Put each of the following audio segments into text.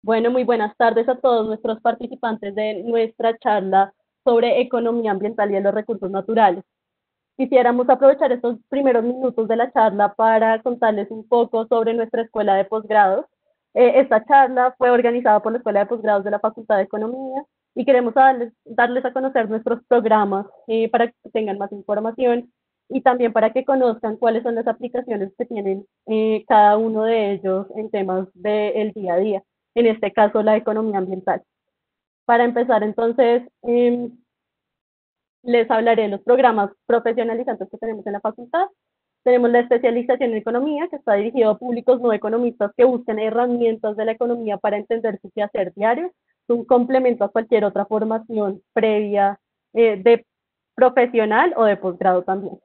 Bueno, muy buenas tardes a todos nuestros participantes de nuestra charla sobre economía ambiental y de los recursos naturales. Quisiéramos aprovechar estos primeros minutos de la charla para contarles un poco sobre nuestra escuela de posgrados. Esta charla fue organizada por la Escuela de Posgrados de la Facultad de Economía y queremos darles a conocer nuestros programas para que tengan más información y también para que conozcan cuáles son las aplicaciones que tienen cada uno de ellos en temas del día a día, en este caso la economía ambiental. Para empezar, entonces, les hablaré de los programas profesionalizantes que tenemos en la facultad. Tenemos la especialización en economía, que está dirigido a públicos no economistas que buscan herramientas de la economía para entender su quehacer diario. Es un complemento a cualquier otra formación previa de profesional o de posgrado también.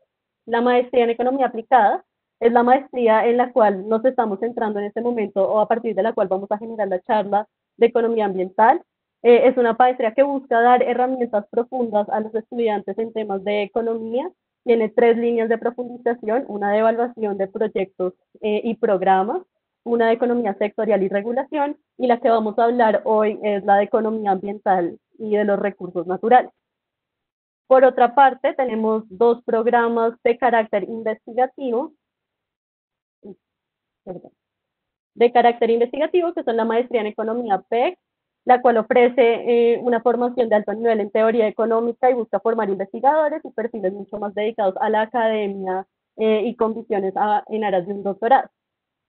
La maestría en economía aplicada es la maestría en la cual nos estamos centrando en este momento o a partir de la cual vamos a generar la charla de economía ambiental. Es una maestría que busca dar herramientas profundas a los estudiantes en temas de economía. Tiene 3 líneas de profundización, una de evaluación de proyectos y programas, una de economía sectorial y regulación, y la que vamos a hablar hoy es la de economía ambiental y de los recursos naturales. Por otra parte, tenemos 2 programas de carácter investigativo, perdón, que son la maestría en economía PEC, la cual ofrece una formación de alto nivel en teoría económica y busca formar investigadores y perfiles mucho más dedicados a la academia y con visiones en aras de un doctorado.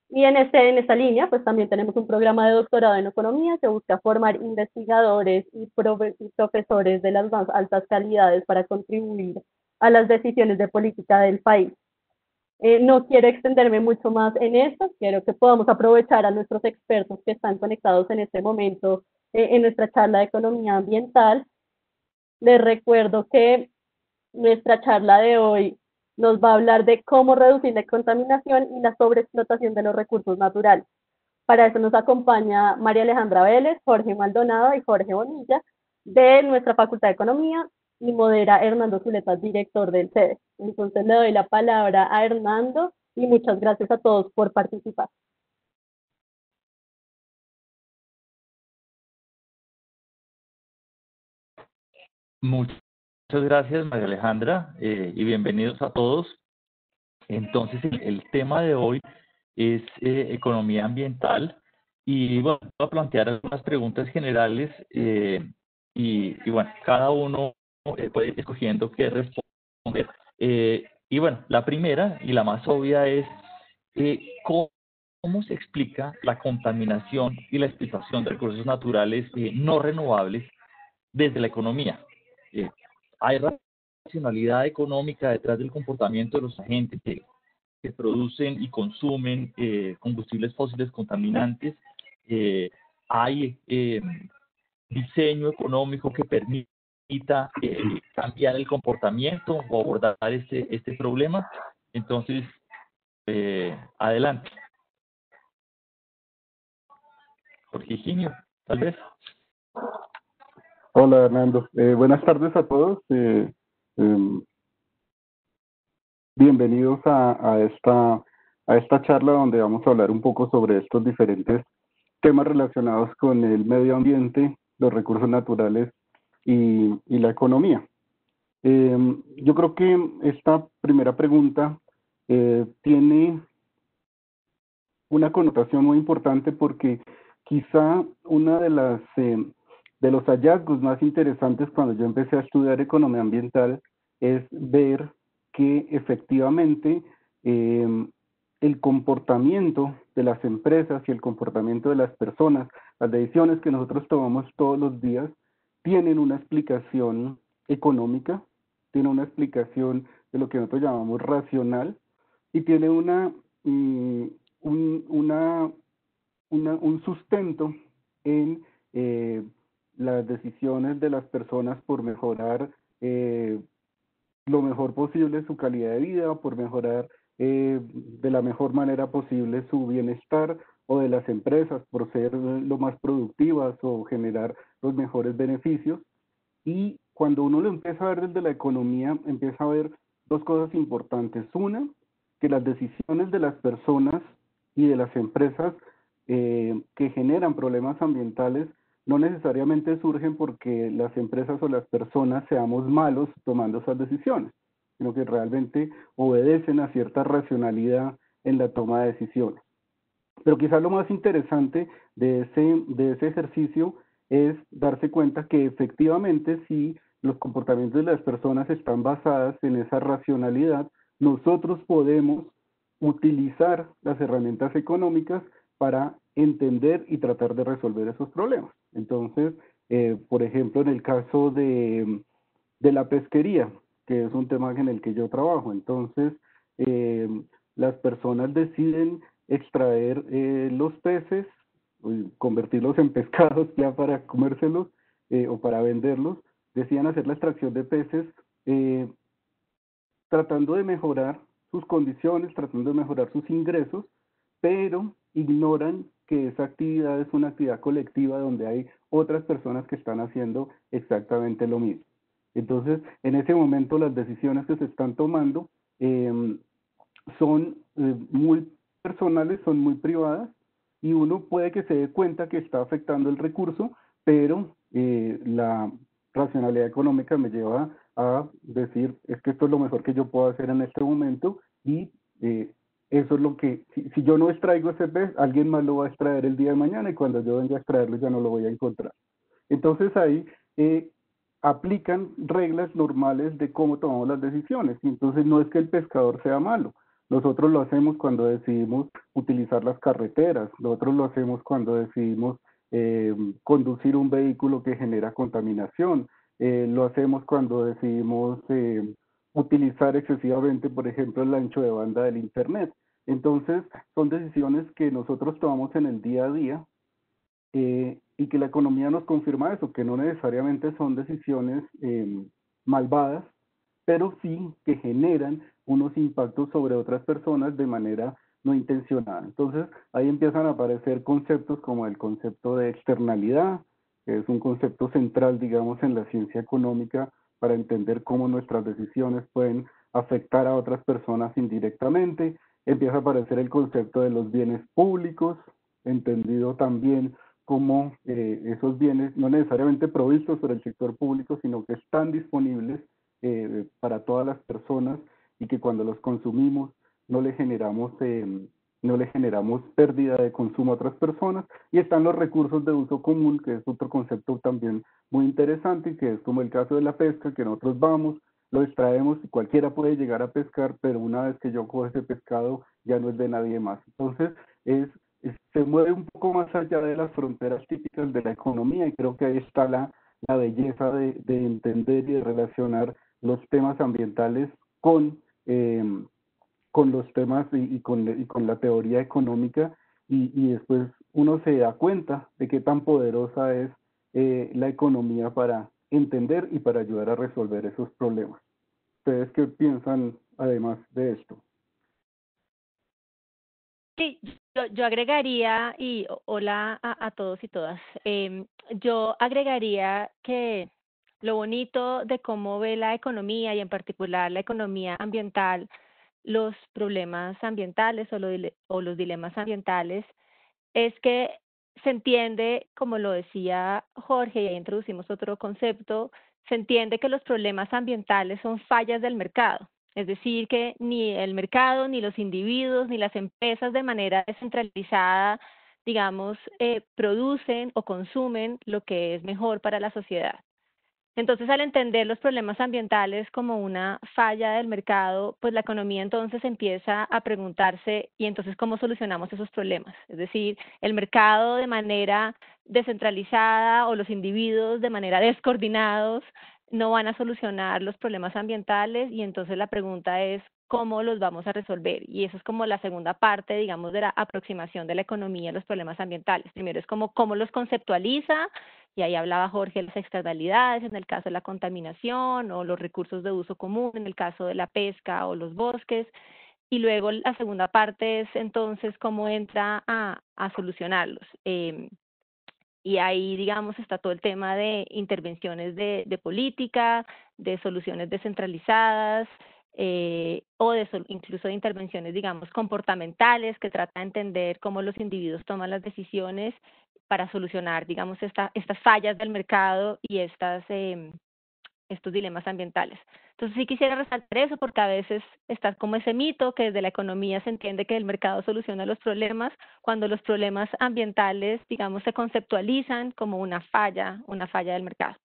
Y en esta línea, pues también tenemos un programa de doctorado en economía que busca formar investigadores y profesores de las más altas calidades para contribuir a las decisiones de política del país. No quiero extenderme mucho más en esto, quiero que podamos aprovechar a nuestros expertos que están conectados en este momento en nuestra charla de economía ambiental. Les recuerdo que nuestra charla de hoy nos va a hablar de cómo reducir la contaminación y la sobreexplotación de los recursos naturales. Para eso nos acompaña María Alejandra Vélez, Jorge Maldonado y Jorge Bonilla de nuestra Facultad de Economía y modera Hernando Zuleta, director del CEDE. Entonces le doy la palabra a Hernando y muchas gracias a todos por participar. Muchas gracias, María Alejandra, y bienvenidos a todos. Entonces, el tema de hoy es economía ambiental y bueno, voy a plantear algunas preguntas generales y bueno, cada uno puede ir escogiendo qué responder. Y bueno, la primera y la más obvia es ¿cómo se explica la contaminación y la explotación de recursos naturales no renovables desde la economía? Hay racionalidad económica detrás del comportamiento de los agentes que producen y consumen combustibles fósiles contaminantes. Hay diseño económico que permita cambiar el comportamiento o abordar este problema. Entonces, adelante. Jorge Higinio, tal vez. Hola, Hernando. Buenas tardes a todos. Bienvenidos a esta charla donde vamos a hablar un poco sobre estos diferentes temas relacionados con el medio ambiente, los recursos naturales y la economía. Yo creo que esta primera pregunta tiene una connotación muy importante porque quizá una de los hallazgos más interesantes cuando yo empecé a estudiar economía ambiental es ver que efectivamente el comportamiento de las empresas y el comportamiento de las personas, las decisiones que nosotros tomamos todos los días, tienen una explicación económica, tiene una explicación de lo que nosotros llamamos racional y tiene un sustento en las decisiones de las personas por mejorar lo mejor posible su calidad de vida, por mejorar de la mejor manera posible su bienestar, o de las empresas por ser lo más productivas o generar los mejores beneficios. Y cuando uno lo empieza a ver desde la economía, empieza a ver dos cosas importantes. Una, que las decisiones de las personas y de las empresas que generan problemas ambientales no necesariamente surgen porque las empresas o las personas seamos malos tomando esas decisiones, sino que realmente obedecen a cierta racionalidad en la toma de decisiones. Pero quizás lo más interesante de ese ejercicio es darse cuenta que efectivamente si los comportamientos de las personas están basadas en esa racionalidad, nosotros podemos utilizar las herramientas económicas para entender y tratar de resolver esos problemas. Entonces, por ejemplo, en el caso de la pesquería, que es un tema en el que yo trabajo, entonces las personas deciden extraer los peces, convertirlos en pescados ya para comérselos o para venderlos, deciden hacer la extracción de peces tratando de mejorar sus condiciones, tratando de mejorar sus ingresos, pero ignoran que esa actividad es una actividad colectiva donde hay otras personas que están haciendo exactamente lo mismo. Entonces, en ese momento las decisiones que se están tomando son muy personales, son muy privadas, y uno puede que se dé cuenta que está afectando el recurso, pero la racionalidad económica me lleva a decir, es que esto es lo mejor que yo puedo hacer en este momento, y eso es lo que, si yo no extraigo ese pez, alguien más lo va a extraer el día de mañana, y cuando yo venga a extraerlo ya no lo voy a encontrar. Entonces ahí aplican reglas normales de cómo tomamos las decisiones, y entonces no es que el pescador sea malo. Nosotros lo hacemos cuando decidimos utilizar las carreteras, nosotros lo hacemos cuando decidimos conducir un vehículo que genera contaminación, lo hacemos cuando decidimos utilizar excesivamente, por ejemplo, el ancho de banda del Internet. Entonces, son decisiones que nosotros tomamos en el día a día, y que la economía nos confirma eso, que no necesariamente son decisiones malvadas, pero sí que generan unos impactos sobre otras personas de manera no intencionada. Entonces, ahí empiezan a aparecer conceptos como el concepto de externalidad, que es un concepto central, digamos, en la ciencia económica para entender cómo nuestras decisiones pueden afectar a otras personas indirectamente. Empieza a aparecer el concepto de los bienes públicos, entendido también como esos bienes no necesariamente provistos por el sector público, sino que están disponibles para todas las personas, y que cuando los consumimos no le generamos pérdida de consumo a otras personas. Y están los recursos de uso común, que es otro concepto también muy interesante, que es como el caso de la pesca, que nosotros vamos, lo extraemos y cualquiera puede llegar a pescar, pero una vez que yo cojo ese pescado ya no es de nadie más. Entonces se mueve un poco más allá de las fronteras típicas de la economía, y creo que ahí está la belleza de entender y de relacionar los temas ambientales con los temas y con la teoría económica, y después uno se da cuenta de qué tan poderosa es la economía para entender y para ayudar a resolver esos problemas. ¿Ustedes qué piensan además de esto? Sí, yo agregaría, y hola a todos y todas, yo agregaría que lo bonito de cómo ve la economía, y en particular la economía ambiental, los problemas ambientales o los dilemas ambientales, es que se entiende, como lo decía Jorge, y ahí introducimos otro concepto, se entiende que los problemas ambientales son fallas del mercado. Es decir, que ni el mercado, ni los individuos, ni las empresas de manera descentralizada, digamos, producen o consumen lo que es mejor para la sociedad. Entonces, al entender los problemas ambientales como una falla del mercado, pues la economía entonces empieza a preguntarse, ¿y entonces cómo solucionamos esos problemas? Es decir, el mercado de manera descentralizada o los individuos de manera descoordinados no van a solucionar los problemas ambientales, y entonces la pregunta es, ¿cómo los vamos a resolver? Y eso es como la segunda parte, digamos, de la aproximación de la economía a los problemas ambientales. Primero es como cómo los conceptualiza, y ahí hablaba Jorge de las externalidades, en el caso de la contaminación, o los recursos de uso común, en el caso de la pesca o los bosques. Y luego la segunda parte es entonces cómo entra a solucionarlos. Y ahí, digamos, está todo el tema de intervenciones de política, de soluciones descentralizadas, o incluso de intervenciones, digamos, comportamentales, que trata de entender cómo los individuos toman las decisiones para solucionar, digamos, estas fallas del mercado y estos dilemas ambientales. Entonces sí quisiera resaltar eso porque a veces está como ese mito que desde la economía se entiende que el mercado soluciona los problemas, cuando los problemas ambientales, digamos, se conceptualizan como una falla del mercado.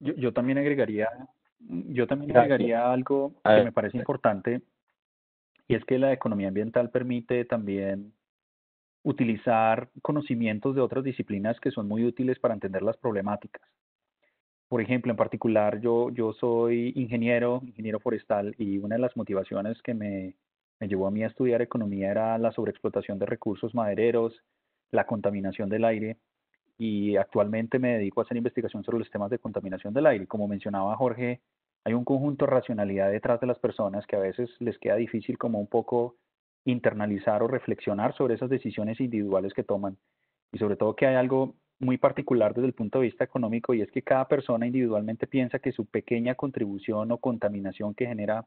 Yo también agregaría, Gracias. algo A que ver, me parece importante, y es que la economía ambiental permite también utilizar conocimientos de otras disciplinas que son muy útiles para entender las problemáticas. Por ejemplo, en particular, yo soy ingeniero forestal, y una de las motivaciones que me llevó a mí a estudiar economía era la sobreexplotación de recursos madereros, la contaminación del aire, y actualmente me dedico a hacer investigación sobre los temas de contaminación del aire. Como mencionaba Jorge, hay un conjunto de racionalidad detrás de las personas que a veces les queda difícil como un poco internalizar o reflexionar sobre esas decisiones individuales que toman. Y sobre todo que hay algo muy particular desde el punto de vista económico, y es que cada persona individualmente piensa que su pequeña contribución o contaminación que genera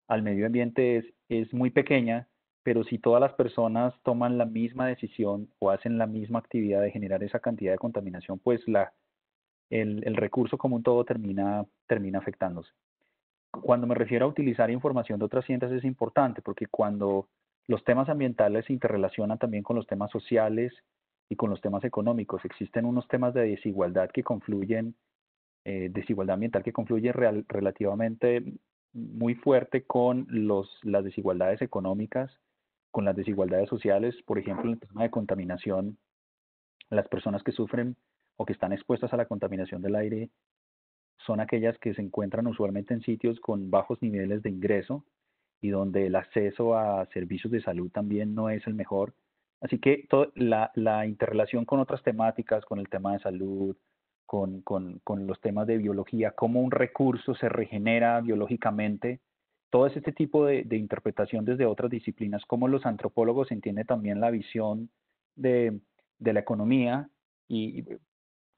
al medio ambiente es muy pequeña, pero si todas las personas toman la misma decisión o hacen la misma actividad de generar esa cantidad de contaminación, pues el recurso como un todo termina afectándose. Cuando me refiero a utilizar información de otras ciencias es importante, porque cuando los temas ambientales se interrelacionan también con los temas sociales y con los temas económicos, existen unos temas de desigualdad que confluyen, desigualdad ambiental que confluye relativamente muy fuerte con las desigualdades económicas, con las desigualdades sociales. Por ejemplo, en el tema de contaminación, las personas que sufren o que están expuestas a la contaminación del aire son aquellas que se encuentran usualmente en sitios con bajos niveles de ingreso y donde el acceso a servicios de salud también no es el mejor. Así que la interrelación con otras temáticas, con el tema de salud, con los temas de biología, cómo un recurso se regenera biológicamente, todo este tipo de interpretación desde otras disciplinas, cómo los antropólogos entienden también la visión de, de la economía, y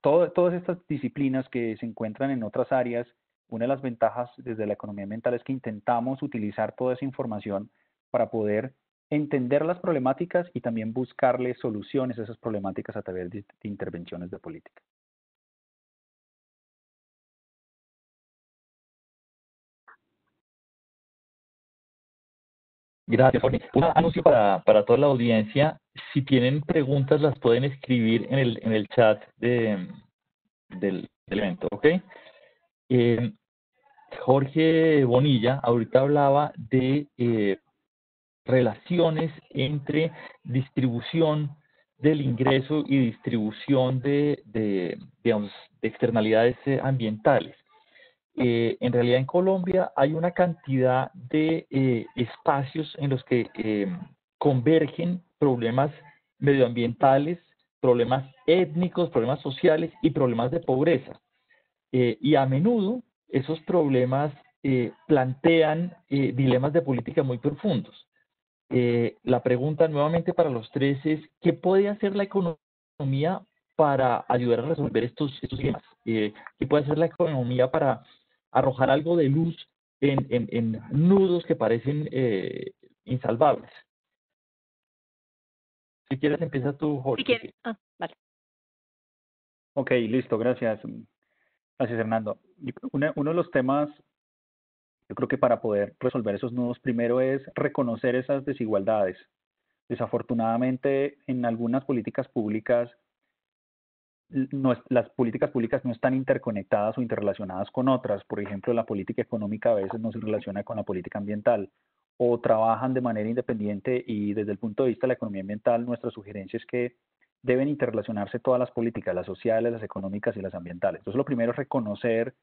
todas estas disciplinas que se encuentran en otras áreas. Una de las ventajas desde la economía ambiental es que intentamos utilizar toda esa información para poder entender las problemáticas y también buscarle soluciones a esas problemáticas a través de intervenciones de política. gracias, Jorge. Un anuncio para toda la audiencia. Si tienen preguntas, las pueden escribir en el chat del evento, ¿ok? Eh, Jorge Bonilla ahorita hablaba de relaciones entre distribución del ingreso y distribución digamos, de externalidades ambientales. En realidad en Colombia hay una cantidad de espacios en los que convergen problemas medioambientales, problemas étnicos, problemas sociales y problemas de pobreza. Y a menudo esos problemas plantean dilemas de política muy profundos. La pregunta nuevamente para los tres es, ¿qué puede hacer la economía para ayudar a resolver estos dilemas? ¿Qué puede hacer la economía para arrojar algo de luz en nudos que parecen insalvables? Si quieres, empieza tú, Si Jorge. quieres, vale. Ok, listo, gracias. Gracias, Hernando. Uno de los temas, yo creo que para poder resolver esos nudos, primero es reconocer esas desigualdades. Desafortunadamente, en algunas políticas públicas, las políticas públicas no están interconectadas o interrelacionadas con otras. Por ejemplo, la política económica a veces no se relaciona con la política ambiental, o trabajan de manera independiente, y desde el punto de vista de la economía ambiental, nuestra sugerencia es que deben interrelacionarse todas las políticas, las sociales, las económicas y las ambientales. Entonces, lo primero es reconocer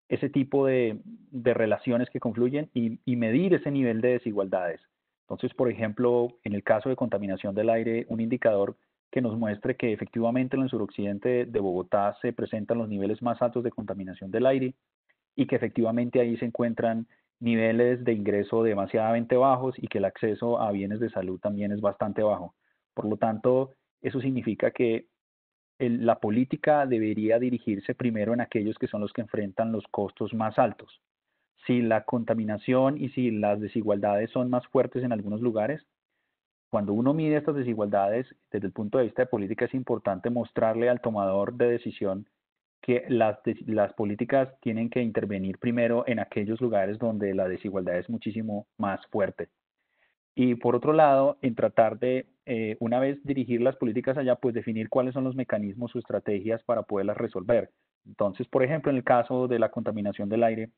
ese tipo de relaciones que confluyen, y medir ese nivel de desigualdades. Entonces, por ejemplo, en el caso de contaminación del aire, un indicador que nos muestre que efectivamente en el suroccidente de Bogotá se presentan los niveles más altos de contaminación del aire, y que efectivamente ahí se encuentran niveles de ingreso demasiadamente bajos, y que el acceso a bienes de salud también es bastante bajo. Por lo tanto, eso significa que la política debería dirigirse primero en aquellos que son los que enfrentan los costos más altos. Si la contaminación y si las desigualdades son más fuertes en algunos lugares, cuando uno mide estas desigualdades desde el punto de vista de política, es importante mostrarle al tomador de decisión que las políticas tienen que intervenir primero en aquellos lugares donde la desigualdad es muchísimo más fuerte. Y por otro lado, en tratar de, una vez dirigir las políticas allá, pues definir cuáles son los mecanismos o estrategias para poderlas resolver. Entonces, por ejemplo, en el caso de la contaminación del aire,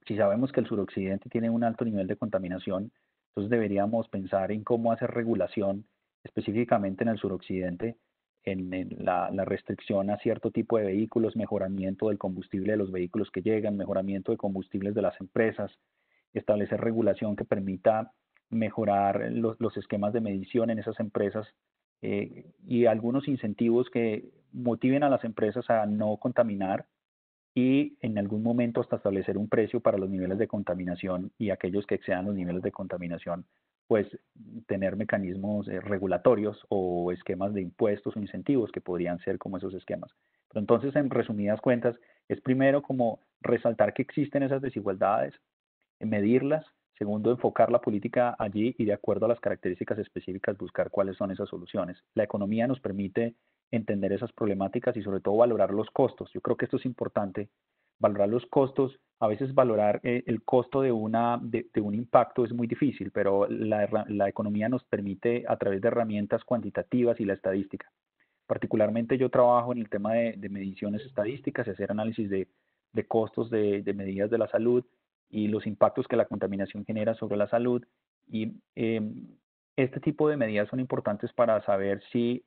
si sabemos que el suroccidente tiene un alto nivel de contaminación, entonces deberíamos pensar en cómo hacer regulación específicamente en el suroccidente, en la restricción a cierto tipo de vehículos, mejoramiento del combustible de los vehículos que llegan, mejoramiento de combustibles de las empresas, establecer regulación que permita mejorar los esquemas de medición en esas empresas y algunos incentivos que motiven a las empresas a no contaminar y en algún momento hasta establecer un precio para los niveles de contaminación y aquellos que excedan los niveles de contaminación, pues tener mecanismos regulatorios o esquemas de impuestos o incentivos que podrían ser como esos esquemas. Pero entonces, en resumidas cuentas, es primero como resaltar que existen esas desigualdades, medirlas, segundo, enfocar la política allí y de acuerdo a las características específicas buscar cuáles son esas soluciones. La economía nos permite entender esas problemáticas y sobre todo valorar los costos. Yo creo que esto es importante, valorar los costos. A veces valorar el costo de un impacto es muy difícil, pero la economía nos permite a través de herramientas cuantitativas y la estadística. Particularmente yo trabajo en el tema de mediciones estadísticas y hacer análisis de costos de medidas de la salud y los impactos que la contaminación genera sobre la salud. Y este tipo de medidas son importantes para saber si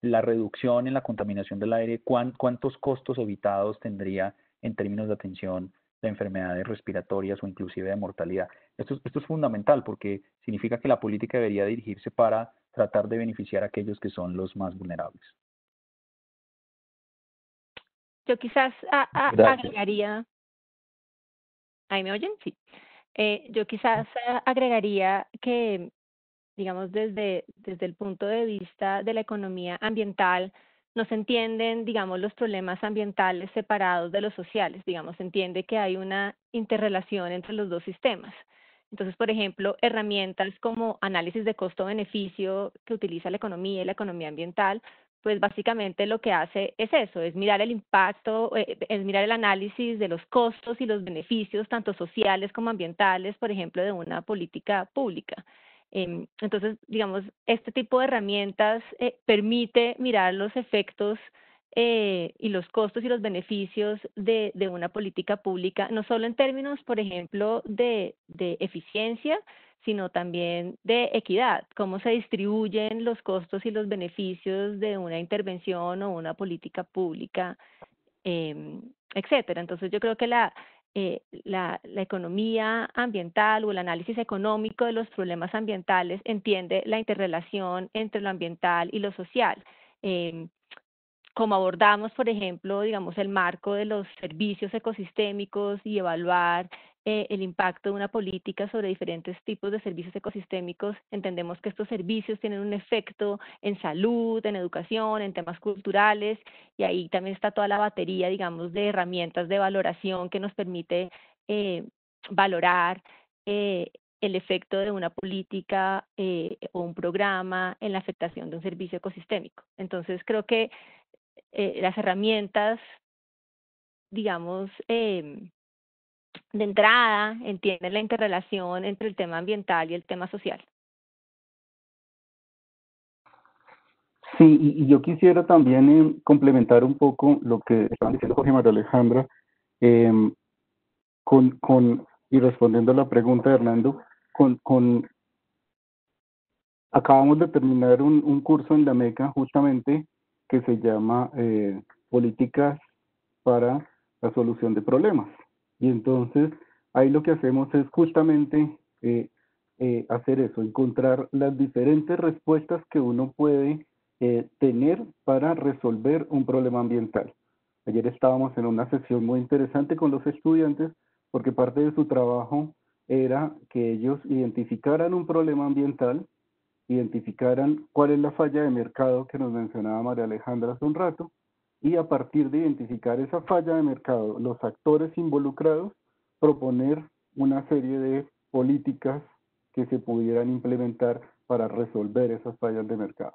la reducción en la contaminación del aire, cuántos costos evitados tendría en términos de atención de enfermedades respiratorias o inclusive de mortalidad. Esto es fundamental porque significa que la política debería dirigirse para tratar de beneficiar a aquellos que son los más vulnerables. Yo quizás Gracias. agregaría, ¿ahí me oyen? Sí. Yo quizás agregaría que, digamos, desde el punto de vista de la economía ambiental, no se entienden, digamos, los problemas ambientales separados de los sociales. Digamos, se entiende que hay una interrelación entre los dos sistemas. Entonces, por ejemplo, herramientas como análisis de costo-beneficio que utiliza la economía y la economía ambiental, pues básicamente lo que hace es eso, es mirar el impacto, es mirar el análisis de los costos y los beneficios, tanto sociales como ambientales, por ejemplo, de una política pública. Entonces, digamos, este tipo de herramientas permite mirar los efectos y los costos y los beneficios de una política pública, no solo en términos, por ejemplo, de eficiencia, sino también de equidad, cómo se distribuyen los costos y los beneficios de una intervención o una política pública, etcétera. Entonces, yo creo que la economía ambiental o el análisis económico de los problemas ambientales entiende la interrelación entre lo ambiental y lo social. Como abordamos, por ejemplo, digamos, el marco de los servicios ecosistémicos y evaluar el impacto de una política sobre diferentes tipos de servicios ecosistémicos, entendemos que estos servicios tienen un efecto en salud, en educación, en temas culturales, y ahí también está toda la batería, digamos, de herramientas de valoración que nos permite valorar el efecto de una política o un programa en la afectación de un servicio ecosistémico. Entonces, creo que las herramientas, digamos, de entrada entienden la interrelación entre el tema ambiental y el tema social. Sí, y yo quisiera también complementar un poco lo que estaban diciendo Jorge y María Alejandra, y respondiendo a la pregunta de Hernando, acabamos de terminar un curso en la MECA justamente que se llama Políticas para la Solución de Problemas. Y entonces ahí lo que hacemos es justamente hacer eso, encontrar las diferentes respuestas que uno puede tener para resolver un problema ambiental. Ayer estábamos en una sesión muy interesante con los estudiantes porque parte de su trabajo era que ellos identificaran un problema ambiental identificaran cuál es la falla de mercado que nos mencionaba María Alejandra hace un rato, y a partir de identificar esa falla de mercado, los actores involucrados, proponer una serie de políticas que se pudieran implementar para resolver esas fallas de mercado.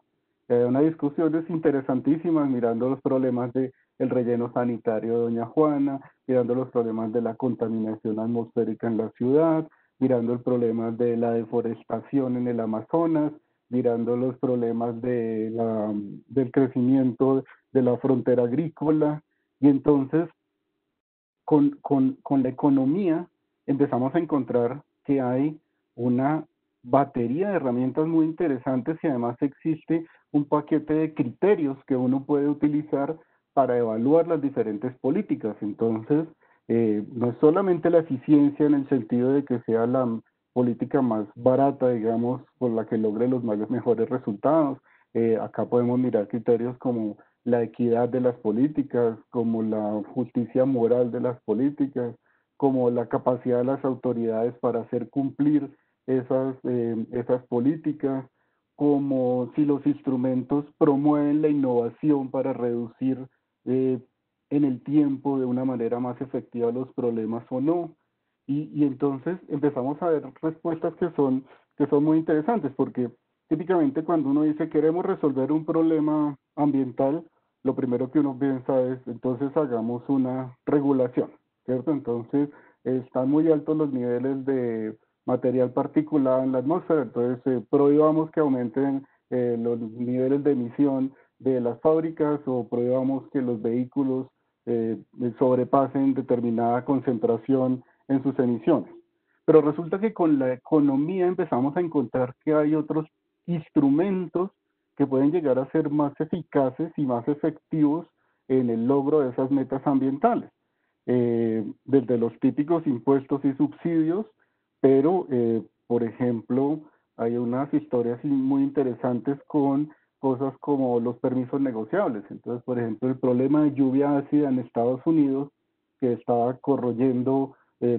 Una discusión es interesantísima mirando los problemas del relleno sanitario de Doña Juana, mirando los problemas de la contaminación atmosférica en la ciudad, mirando el problema de la deforestación en el Amazonas, mirando los problemas del crecimiento de la frontera agrícola, y entonces con la economía empezamos a encontrar que hay una batería de herramientas muy interesantes y además existe un paquete de criterios que uno puede utilizar para evaluar las diferentes políticas. Entonces, no es solamente la eficiencia en el sentido de que sea la política más barata, digamos, por la que logre los mejores resultados. Acá podemos mirar criterios como la equidad de las políticas, como la justicia moral de las políticas, como la capacidad de las autoridades para hacer cumplir esas políticas, como si los instrumentos promueven la innovación para reducir en el tiempo de una manera más efectiva los problemas o no. Y entonces empezamos a ver respuestas que son muy interesantes, porque típicamente cuando uno dice queremos resolver un problema ambiental, lo primero que uno piensa es, entonces hagamos una regulación, ¿cierto? Entonces están muy altos los niveles de material particulado en la atmósfera, entonces prohibamos que aumenten los niveles de emisión de las fábricas o prohibamos que los vehículos sobrepasen determinada concentración en sus emisiones. Pero resulta que con la economía empezamos a encontrar que hay otros instrumentos que pueden llegar a ser más eficaces y más efectivos en el logro de esas metas ambientales. Desde los típicos impuestos y subsidios, pero, por ejemplo, hay unas historias muy interesantes con cosas como los permisos negociables. Entonces, por ejemplo, el problema de lluvia ácida en Estados Unidos, que estaba corroyendo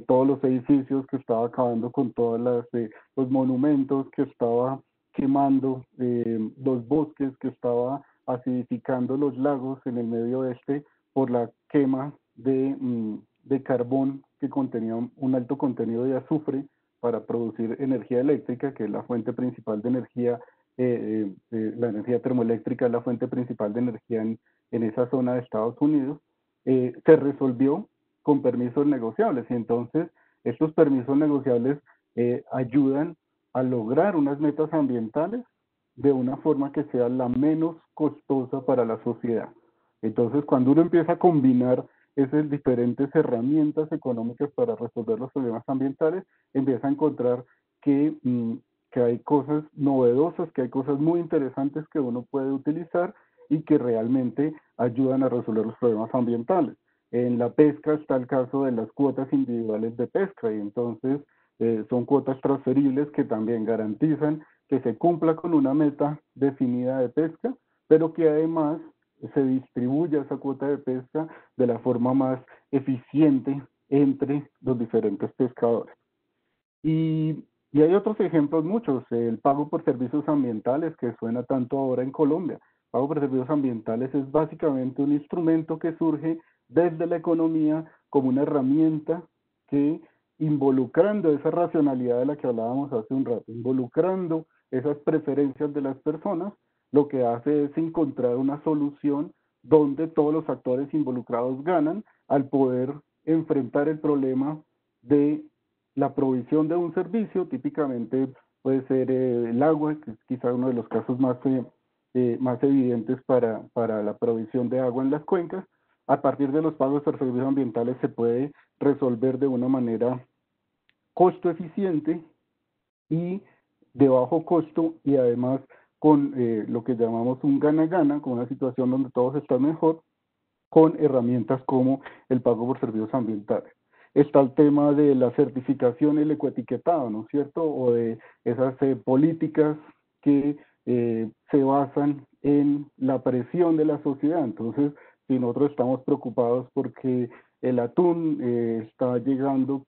todos los edificios, que estaba acabando con todos los monumentos, que estaba quemando los bosques, que estaba acidificando los lagos en el medio oeste por la quema de carbón que contenía un alto contenido de azufre para producir energía eléctrica, que es la fuente principal de energía, la energía termoeléctrica es la fuente principal de energía en esa zona de Estados Unidos, se resolvió con permisos negociables. Y entonces estos permisos negociables ayudan a lograr unas metas ambientales de una forma que sea la menos costosa para la sociedad. Entonces, cuando uno empieza a combinar esas diferentes herramientas económicas para resolver los problemas ambientales, empieza a encontrar que hay cosas novedosas, que hay cosas muy interesantes que uno puede utilizar y que realmente ayudan a resolver los problemas ambientales. En la pesca está el caso de las cuotas individuales de pesca, y entonces son cuotas transferibles que también garantizan que se cumpla con una meta definida de pesca, pero que además se distribuya esa cuota de pesca de la forma más eficiente entre los diferentes pescadores. Y hay otros ejemplos muchos, el pago por servicios ambientales que suena tanto ahora en Colombia. Pago por servicios ambientales es básicamente un instrumento que surge desde la economía como una herramienta que, involucrando esa racionalidad de la que hablábamos hace un rato, involucrando esas preferencias de las personas, lo que hace es encontrar una solución donde todos los actores involucrados ganan al poder enfrentar el problema de la provisión de un servicio. Típicamente puede ser el agua, que es quizá uno de los casos más evidentes para la provisión de agua en las cuencas. A partir de los pagos por servicios ambientales se puede resolver de una manera costo eficiente y de bajo costo, y además con lo que llamamos un gana-gana, con una situación donde todos están mejor, con herramientas como el pago por servicios ambientales. Está el tema de la certificación y el ecoetiquetado, ¿no es cierto? O de esas políticas que se basan en la presión de la sociedad. Entonces, si nosotros estamos preocupados porque el atún está llegando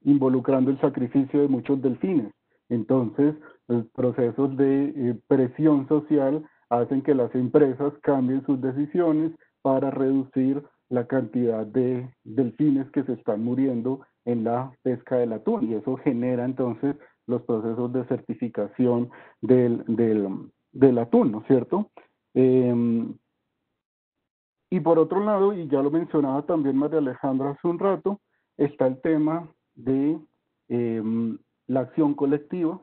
involucrando el sacrificio de muchos delfines, Entonces, los procesos de presión social hacen que las empresas cambien sus decisiones para reducir la cantidad de delfines que se están muriendo en la pesca del atún, y eso genera entonces los procesos de certificación del atún, ¿no es cierto? Y por otro lado, y ya lo mencionaba también María Alejandra hace un rato, está el tema de la acción colectiva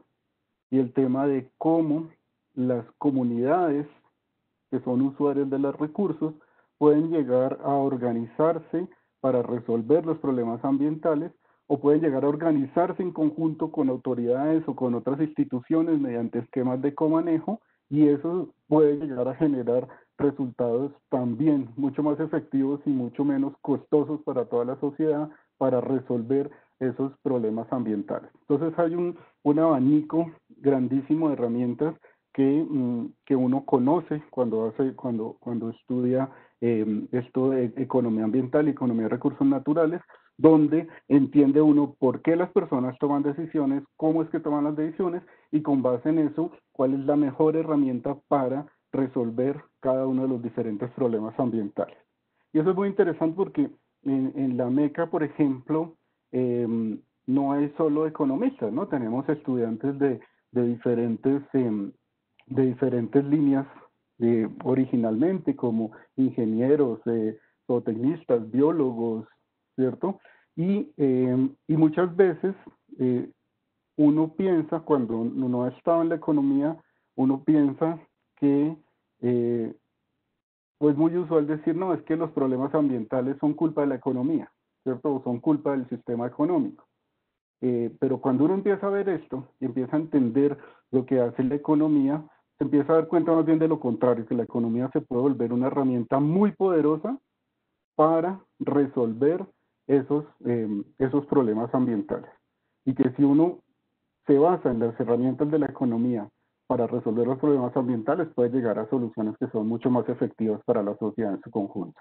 y el tema de cómo las comunidades que son usuarios de los recursos pueden llegar a organizarse para resolver los problemas ambientales, o pueden llegar a organizarse en conjunto con autoridades o con otras instituciones mediante esquemas de comanejo, y eso puede llegar a generar resultados también mucho más efectivos y mucho menos costosos para toda la sociedad para resolver esos problemas ambientales. Entonces hay un abanico grandísimo de herramientas que uno conoce cuando estudia esto de economía ambiental y economía de recursos naturales, donde entiende uno por qué las personas toman decisiones, cómo es que toman las decisiones, y con base en eso, cuál es la mejor herramienta para resolver cada uno de los diferentes problemas ambientales. Y eso es muy interesante porque en la MECA, por ejemplo, no hay solo economistas, ¿no? Tenemos estudiantes de diferentes líneas originalmente, como ingenieros, zootecnistas, biólogos, ¿cierto? Y muchas veces uno piensa, cuando uno ha estado en la economía, uno piensa que pues muy usual decir, no, es que los problemas ambientales son culpa de la economía, ¿cierto? O son culpa del sistema económico. Pero cuando uno empieza a ver esto y empieza a entender lo que hace la economía, se empieza a dar cuenta más bien de lo contrario, que la economía se puede volver una herramienta muy poderosa para resolver esos problemas ambientales. Y que si uno se basa en las herramientas de la economía para resolver los problemas ambientales, puede llegar a soluciones que son mucho más efectivas para la sociedad en su conjunto.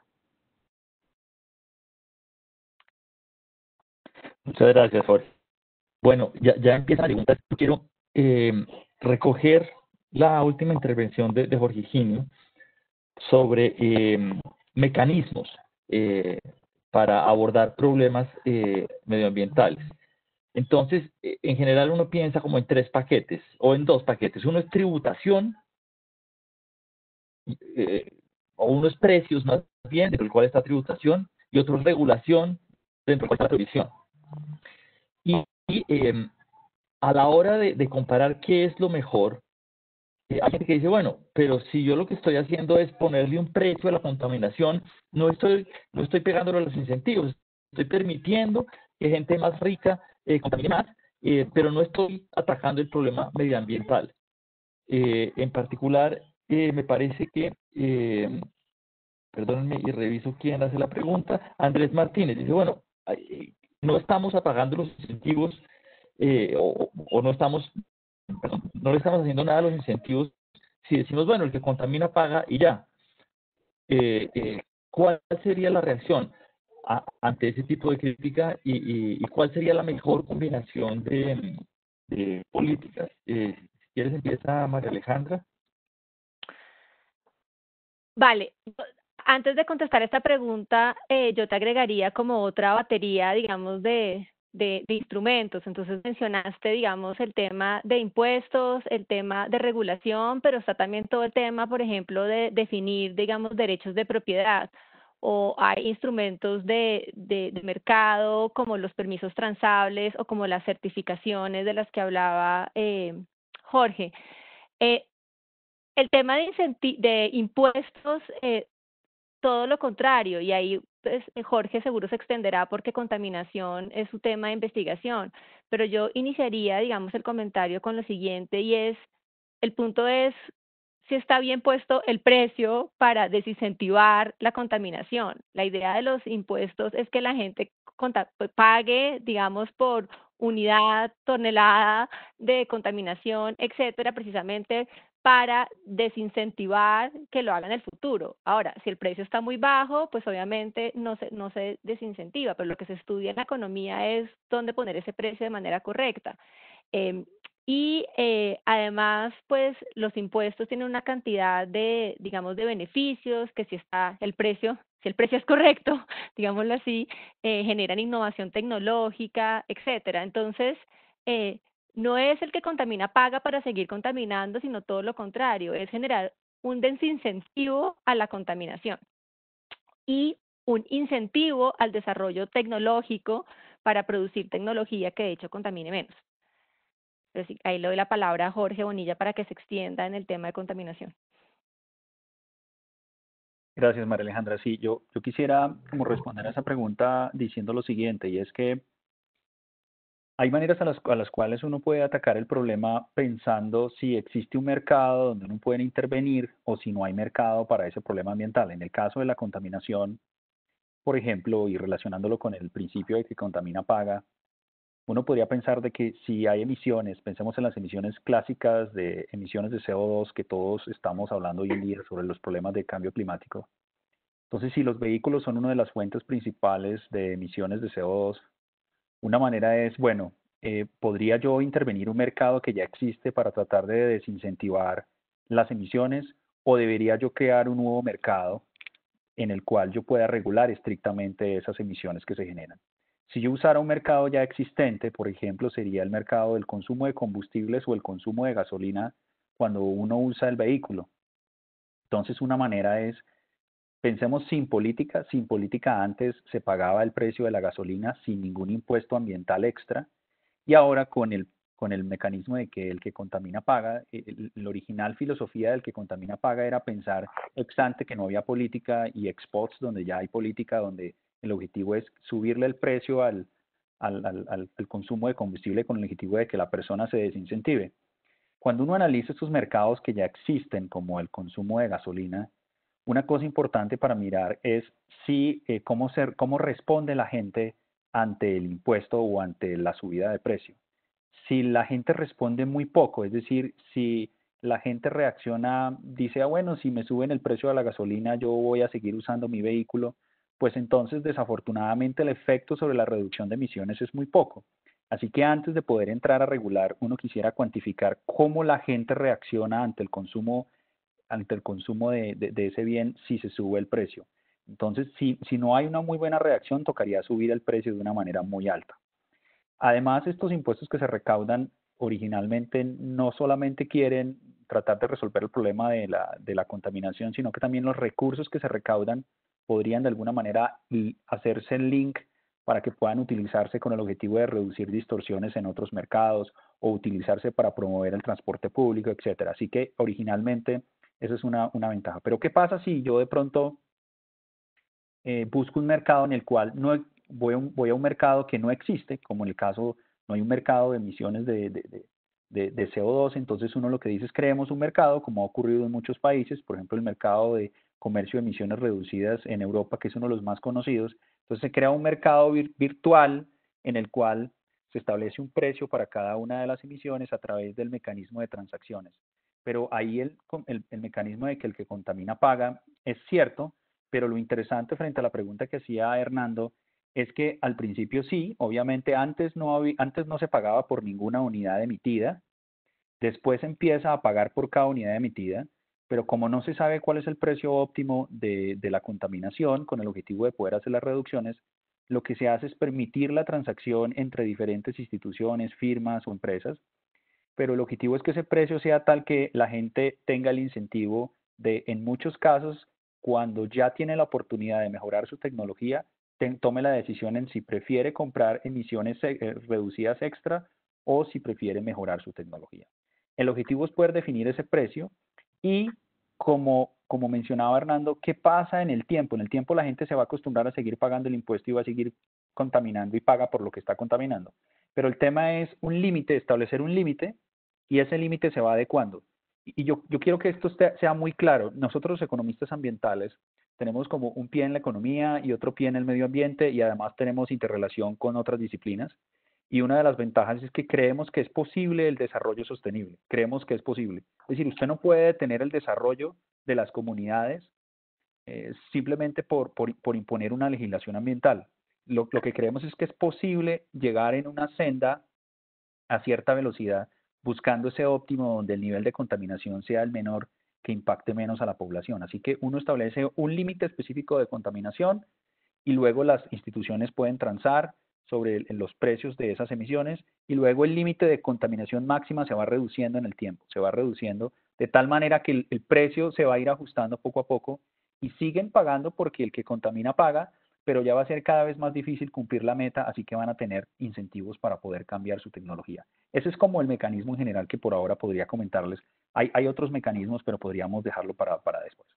Muchas gracias, Jorge. Bueno, ya empieza la pregunta. Quiero recoger la última intervención de Jorge Higinio sobre mecanismos para abordar problemas medioambientales. Entonces, en general uno piensa como en 3 paquetes o en 2 paquetes. Uno es tributación, o uno es precios más bien, dentro del cual está tributación, y otro es regulación, dentro del cual está prohibición. Y a la hora de comparar qué es lo mejor, hay gente que dice, bueno, pero si yo lo que estoy haciendo es ponerle un precio a la contaminación, no estoy pegándole a los incentivos, estoy permitiendo que gente más rica contamine más, pero no estoy atacando el problema medioambiental. En particular, me parece que, perdónenme y reviso quién hace la pregunta, Andrés Martínez dice, bueno, no estamos apagando los incentivos o no estamos, perdón, no le estamos haciendo nada a los incentivos si decimos, bueno, el que contamina paga y ya. ¿Cuál sería la reacción ante ese tipo de crítica y cuál sería la mejor combinación de políticas? Si quieres empieza María Alejandra. Vale, antes de contestar esta pregunta, yo te agregaría como otra batería, digamos, de instrumentos. Entonces mencionaste, digamos, el tema de impuestos, el tema de regulación, pero está también todo el tema, por ejemplo, de definir, digamos, derechos de propiedad. O hay instrumentos de mercado como los permisos transables o como las certificaciones de las que hablaba Jorge. El tema de impuestos, todo lo contrario, y ahí pues, Jorge seguro se extenderá porque contaminación es su tema de investigación, pero yo iniciaría, digamos, el comentario con lo siguiente, y es, el punto es si está bien puesto el precio para desincentivar la contaminación. La idea de los impuestos es que la gente pague, digamos, por unidad, tonelada de contaminación, etcétera, precisamente para desincentivar que lo hagan en el futuro. Ahora, si el precio está muy bajo, pues obviamente no se desincentiva, pero lo que se estudia en la economía es dónde poner ese precio de manera correcta. Y además, pues los impuestos tienen una cantidad de, digamos, de beneficios, que si está el precio, si el precio es correcto, digámoslo así, generan innovación tecnológica, etcétera. Entonces, no es el que contamina paga para seguir contaminando, sino todo lo contrario, es generar un desincentivo a la contaminación y un incentivo al desarrollo tecnológico para producir tecnología que de hecho contamine menos. Pero sí, ahí le doy la palabra a Jorge Bonilla para que se extienda en el tema de contaminación. Gracias, María Alejandra. Sí, yo quisiera como responder a esa pregunta diciendo lo siguiente, y es que hay maneras a las cuales uno puede atacar el problema pensando si existe un mercado donde uno puede intervenir o si no hay mercado para ese problema ambiental. En el caso de la contaminación, por ejemplo, y relacionándolo con el principio de que contamina paga, uno podría pensar de que si hay emisiones, pensemos en las emisiones clásicas de emisiones de CO2 que todos estamos hablando hoy en día sobre los problemas de cambio climático. Entonces, si los vehículos son una de las fuentes principales de emisiones de CO2, una manera es, bueno, ¿podría yo intervenir un mercado que ya existe para tratar de desincentivar las emisiones o debería yo crear un nuevo mercado en el cual yo pueda regular estrictamente esas emisiones que se generan? Si yo usara un mercado ya existente, por ejemplo, sería el mercado del consumo de combustibles o el consumo de gasolina cuando uno usa el vehículo. Entonces, una manera es, pensemos sin política antes se pagaba el precio de la gasolina sin ningún impuesto ambiental extra y ahora con el mecanismo de que el que contamina paga, la original filosofía del que contamina paga era pensar ex ante que no había política y ex post donde ya hay política, donde el objetivo es subirle el precio al consumo de combustible con el objetivo de que la persona se desincentive. Cuando uno analiza estos mercados que ya existen, como el consumo de gasolina, una cosa importante para mirar es si, cómo responde la gente ante el impuesto o ante la subida de precio. Si la gente responde muy poco, es decir, si la gente reacciona, dice, ah, bueno, si me suben el precio de la gasolina, yo voy a seguir usando mi vehículo, pues entonces desafortunadamente el efecto sobre la reducción de emisiones es muy poco. Así que antes de poder entrar a regular, uno quisiera cuantificar cómo la gente reacciona ante el consumo de ese bien si se sube el precio. Entonces, si no hay una muy buena reacción, tocaría subir el precio de una manera muy alta. Además, estos impuestos que se recaudan originalmente no solamente quieren tratar de resolver el problema de la contaminación, sino que también los recursos que se recaudan podrían de alguna manera hacerse el link para que puedan utilizarse con el objetivo de reducir distorsiones en otros mercados o utilizarse para promover el transporte público, etcétera. Así que originalmente esa es una ventaja. Pero ¿qué pasa si yo de pronto busco un mercado en el cual no voy a un mercado que no existe, como en el caso, no hay un mercado de emisiones de CO2, entonces uno lo que dice es creemos un mercado, como ha ocurrido en muchos países, por ejemplo el mercado de comercio de emisiones reducidas en Europa, que es uno de los más conocidos, entonces se crea un mercado virtual en el cual se establece un precio para cada una de las emisiones a través del mecanismo de transacciones. Pero ahí el mecanismo de que el que contamina paga es cierto, pero lo interesante frente a la pregunta que hacía Hernando es que al principio sí, obviamente antes no se pagaba por ninguna unidad emitida, después empieza a pagar por cada unidad emitida, pero como no se sabe cuál es el precio óptimo de la contaminación con el objetivo de poder hacer las reducciones, lo que se hace es permitir la transacción entre diferentes instituciones, firmas o empresas, pero el objetivo es que ese precio sea tal que la gente tenga el incentivo de, en muchos casos, cuando ya tiene la oportunidad de mejorar su tecnología, tome la decisión en si prefiere comprar emisiones reducidas extra o si prefiere mejorar su tecnología. El objetivo es poder definir ese precio y, como mencionaba Hernando, ¿qué pasa en el tiempo? En el tiempo la gente se va a acostumbrar a seguir pagando el impuesto y va a seguir contaminando y paga por lo que está contaminando. Pero el tema es un límite, establecer un límite y ese límite se va adecuando. Y yo quiero que esto sea muy claro. Nosotros los economistas ambientales tenemos como un pie en la economía y otro pie en el medio ambiente y además tenemos interrelación con otras disciplinas. Y una de las ventajas es que creemos que es posible el desarrollo sostenible. Creemos que es posible. Es decir, usted no puede detener el desarrollo de las comunidades simplemente por imponer una legislación ambiental. Lo que creemos es que es posible llegar en una senda a cierta velocidad, buscando ese óptimo donde el nivel de contaminación sea el menor, que impacte menos a la población. Así que uno establece un límite específico de contaminación y luego las instituciones pueden transar sobre los precios de esas emisiones y luego el límite de contaminación máxima se va reduciendo en el tiempo, se va reduciendo de tal manera que el precio se va a ir ajustando poco a poco y siguen pagando porque el que contamina paga, pero ya va a ser cada vez más difícil cumplir la meta, así que van a tener incentivos para poder cambiar su tecnología. Ese es como el mecanismo en general que por ahora podría comentarles. Hay otros mecanismos, pero podríamos dejarlo para después.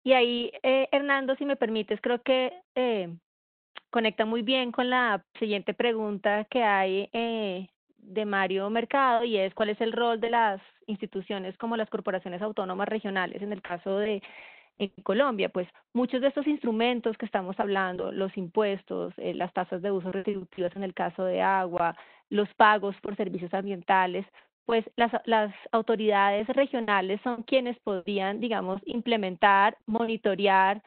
Y ahí, Hernando, si me permites, creo que conecta muy bien con la siguiente pregunta que hay de Mario Mercado, y es cuál es el rol de las instituciones como las corporaciones autónomas regionales en el caso de en Colombia. Pues muchos de estos instrumentos que estamos hablando, los impuestos, las tasas de uso retributivas en el caso de agua, los pagos por servicios ambientales, pues las autoridades regionales son quienes podrían, digamos, implementar, monitorear,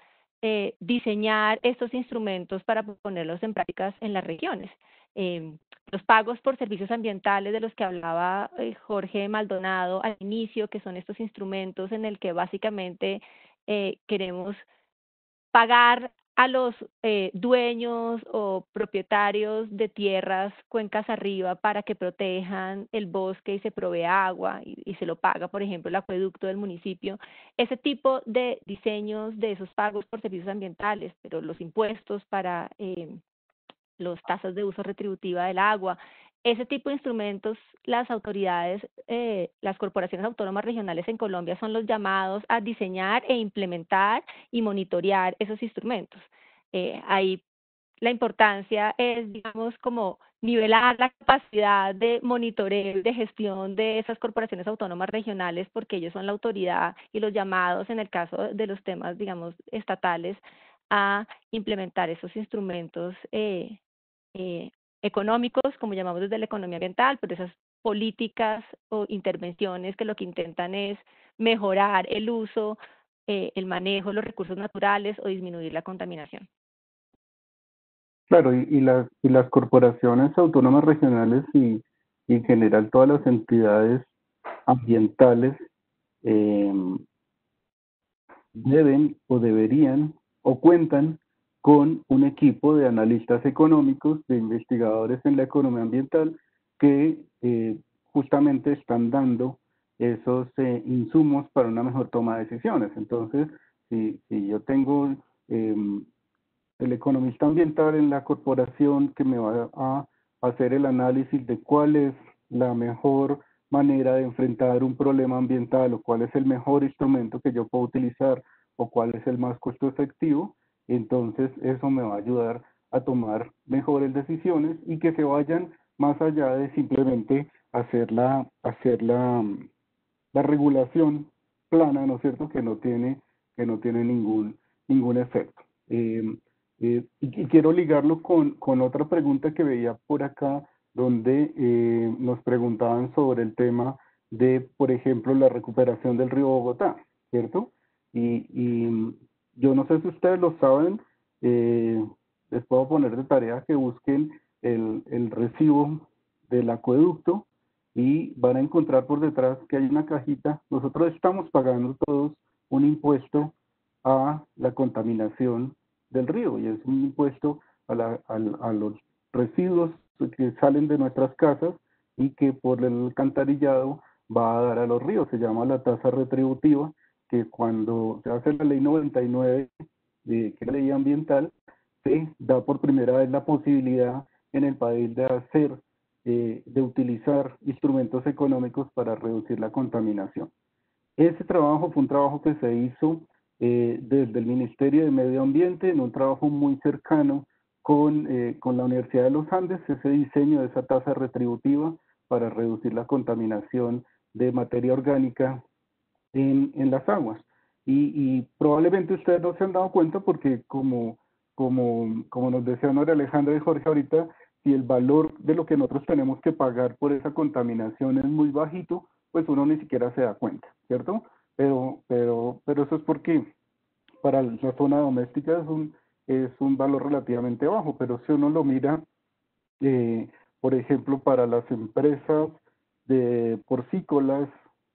diseñar estos instrumentos para ponerlos en prácticas en las regiones. Los pagos por servicios ambientales de los que hablaba Jorge Maldonado al inicio, que son estos instrumentos en el que básicamente queremos pagar a los dueños o propietarios de tierras cuencas arriba para que protejan el bosque y se provea agua y se lo paga, por ejemplo, el acueducto del municipio. Ese tipo de diseños de esos pagos por servicios ambientales, pero los impuestos para los tasas de uso retributiva del agua, ese tipo de instrumentos, las autoridades, las corporaciones autónomas regionales en Colombia son los llamados a diseñar e implementar y monitorear esos instrumentos. Ahí la importancia es, digamos, como nivelar la capacidad de monitoreo y de gestión de esas corporaciones autónomas regionales, porque ellos son la autoridad y los llamados en el caso de los temas, digamos, estatales, a implementar esos instrumentos económicos, como llamamos desde la economía ambiental, pero esas políticas o intervenciones que lo que intentan es mejorar el uso, el manejo de los recursos naturales o disminuir la contaminación. Claro, y las corporaciones autónomas regionales y en general todas las entidades ambientales eh, deben o deberían o cuentan con un equipo de analistas económicos, de investigadores en la economía ambiental que justamente están dando esos insumos para una mejor toma de decisiones. Entonces, si yo tengo el economista ambiental en la corporación que me va a hacer el análisis de cuál es la mejor manera de enfrentar un problema ambiental o cuál es el mejor instrumento que yo puedo utilizar o cuál es el más costo efectivo, entonces eso me va a ayudar a tomar mejores decisiones y que se vayan más allá de simplemente hacer la regulación plana, ¿no es cierto?, que no tiene ningún efecto. Y quiero ligarlo con otra pregunta que veía por acá, donde nos preguntaban sobre el tema de, por ejemplo, la recuperación del río Bogotá, ¿cierto? Y yo no sé si ustedes lo saben, les puedo poner de tarea que busquen el recibo del acueducto y van a encontrar por detrás que hay una cajita. Nosotros estamos pagando todos un impuesto a la contaminación del río y es un impuesto a los residuos que salen de nuestras casas y que por el alcantarillado va a dar a los ríos. Se llama la tasa retributiva, que cuando se hace la ley 99, que es la ley ambiental, se da por primera vez la posibilidad en el país de hacer, de utilizar instrumentos económicos para reducir la contaminación. Ese trabajo fue un trabajo que se hizo desde el Ministerio de Medio Ambiente, en un trabajo muy cercano con la Universidad de los Andes, ese diseño de esa tasa retributiva para reducir la contaminación de materia orgánica en las aguas. Y probablemente ustedes no se han dado cuenta porque como nos decía María Alejandra y Jorge ahorita, si el valor de lo que nosotros tenemos que pagar por esa contaminación es muy bajito, pues uno ni siquiera se da cuenta, ¿cierto? Pero eso es porque para la zona doméstica es un valor relativamente bajo, pero si uno lo mira, por ejemplo, para las empresas de porcícolas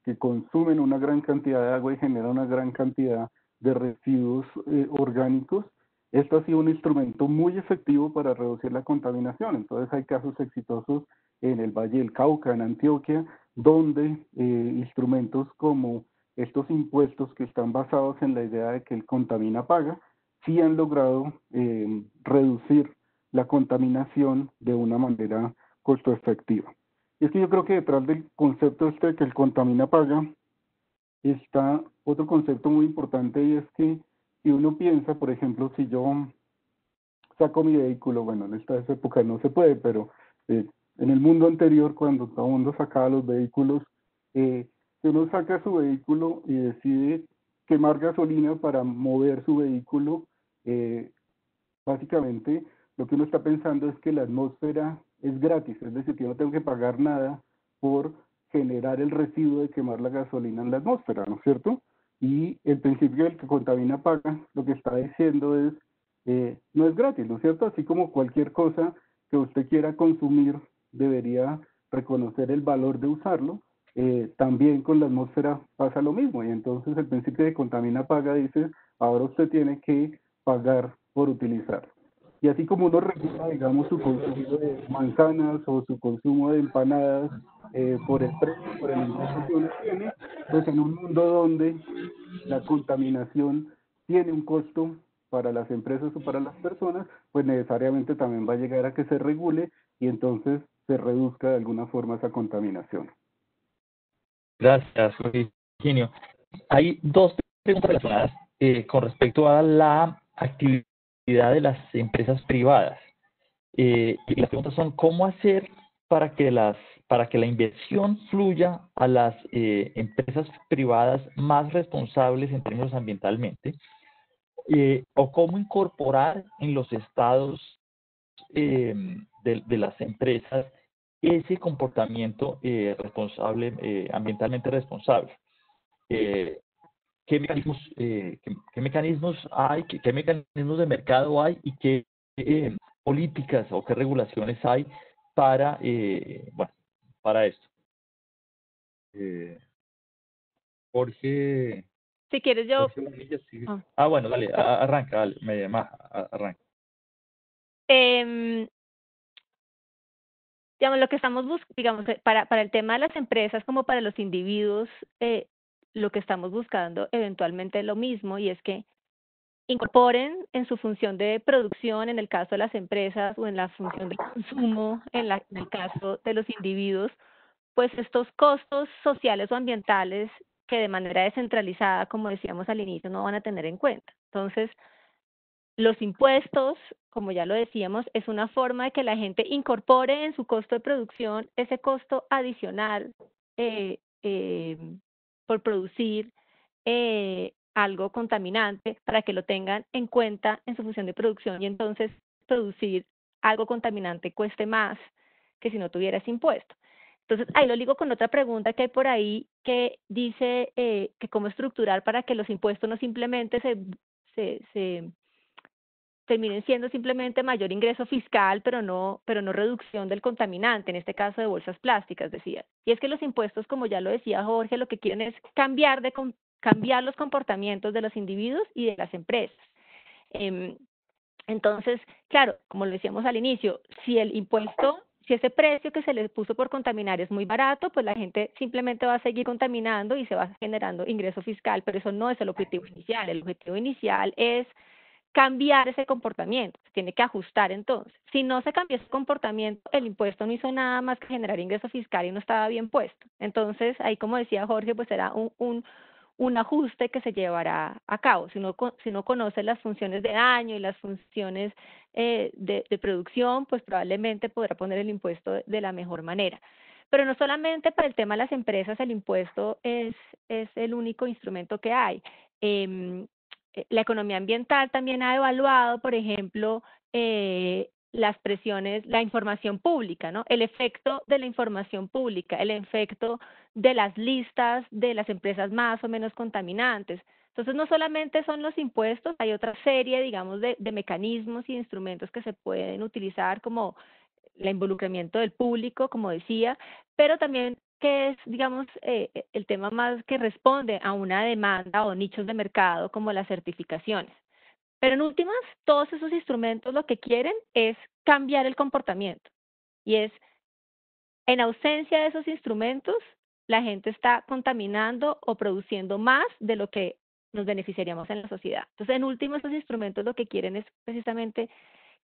que consumen una gran cantidad de agua y generan una gran cantidad de residuos orgánicos. Esto ha sido un instrumento muy efectivo para reducir la contaminación. Entonces hay casos exitosos en el Valle del Cauca, en Antioquia, donde instrumentos como estos impuestos que están basados en la idea de que el contamina paga, sí han logrado reducir la contaminación de una manera costo efectiva. Y es que yo creo que detrás del concepto este de que el contamina paga está otro concepto muy importante, y es que si uno piensa, por ejemplo, si yo saco mi vehículo, bueno, en esta época no se puede, pero en el mundo anterior, cuando todo el mundo sacaba los vehículos, si uno saca su vehículo y decide quemar gasolina para mover su vehículo, básicamente lo que uno está pensando es que la atmósfera es gratis, es decir, que yo no tengo que pagar nada por generar el residuo de quemar la gasolina en la atmósfera, ¿no es cierto? Y el principio del que contamina paga lo que está diciendo es, no es gratis, ¿no es cierto? Así como cualquier cosa que usted quiera consumir debería reconocer el valor de usarlo, también con la atmósfera pasa lo mismo, y entonces el principio de contamina paga dice, ahora usted tiene que pagar por utilizarlo. Y así como uno regula, digamos, su consumo de manzanas o su consumo de empanadas por el precio, por el ingreso que uno tiene, pues en un mundo donde la contaminación tiene un costo para las empresas o para las personas, pues necesariamente también va a llegar a que se regule y entonces se reduzca de alguna forma esa contaminación. Gracias, Virginio. Hay dos preguntas relacionadas con respecto a la actividad de las empresas privadas. Y las preguntas son, ¿cómo hacer para que la inversión fluya a las empresas privadas más responsables en términos ambientalmente? O cómo incorporar en los estados de las empresas ese comportamiento ambientalmente responsable. ¿Qué mecanismos hay, qué mecanismos de mercado hay y qué políticas o qué regulaciones hay para, para esto? Jorge. Si quieres yo... Jorge Bonilla, sí. Bueno, dale, arranca, dale, arranca. Digamos, lo que estamos buscando, digamos, para el tema de las empresas como para los individuos, lo que estamos buscando eventualmente es lo mismo, y es que incorporen en su función de producción, en el caso de las empresas, o en la función de consumo, en el caso de los individuos, pues estos costos sociales o ambientales que de manera descentralizada, como decíamos al inicio, no van a tener en cuenta. Entonces, los impuestos, como ya lo decíamos, es una forma de que la gente incorpore en su costo de producción ese costo adicional por producir algo contaminante, para que lo tengan en cuenta en su función de producción, y entonces producir algo contaminante cueste más que si no tuviera ese impuesto. Entonces, ahí lo ligo con otra pregunta que hay por ahí que dice que cómo estructurar para que los impuestos no simplemente se terminen siendo simplemente mayor ingreso fiscal, pero no reducción del contaminante, en este caso de bolsas plásticas, decía. Y es que los impuestos, como ya lo decía Jorge, lo que quieren es cambiar los comportamientos de los individuos y de las empresas. Entonces, claro, como lo decíamos al inicio, si ese precio que se le puso por contaminar es muy barato, pues la gente simplemente va a seguir contaminando y se va generando ingreso fiscal, pero eso no es el objetivo inicial. El objetivo inicial es cambiar ese comportamiento, se tiene que ajustar entonces. Si no se cambió ese comportamiento, el impuesto no hizo nada más que generar ingreso fiscal y no estaba bien puesto. Entonces, ahí como decía Jorge, pues será un ajuste que se llevará a cabo. Si uno conoce las funciones de daño y las funciones de producción, pues probablemente podrá poner el impuesto de la mejor manera. Pero no solamente para el tema de las empresas el impuesto es el único instrumento que hay. La economía ambiental también ha evaluado, por ejemplo, las presiones, la información pública, ¿no? El efecto de la información pública, el efecto de las listas de las empresas más o menos contaminantes. Entonces, no solamente son los impuestos, hay otra serie, digamos, de mecanismos y instrumentos que se pueden utilizar, como el involucramiento del público, como decía, pero también que es, digamos, el tema más que responde a una demanda o nichos de mercado como las certificaciones. Pero en últimas, todos esos instrumentos lo que quieren es cambiar el comportamiento. Y es, en ausencia de esos instrumentos, la gente está contaminando o produciendo más de lo que nos beneficiaríamos en la sociedad. Entonces, en último, estos instrumentos lo que quieren es precisamente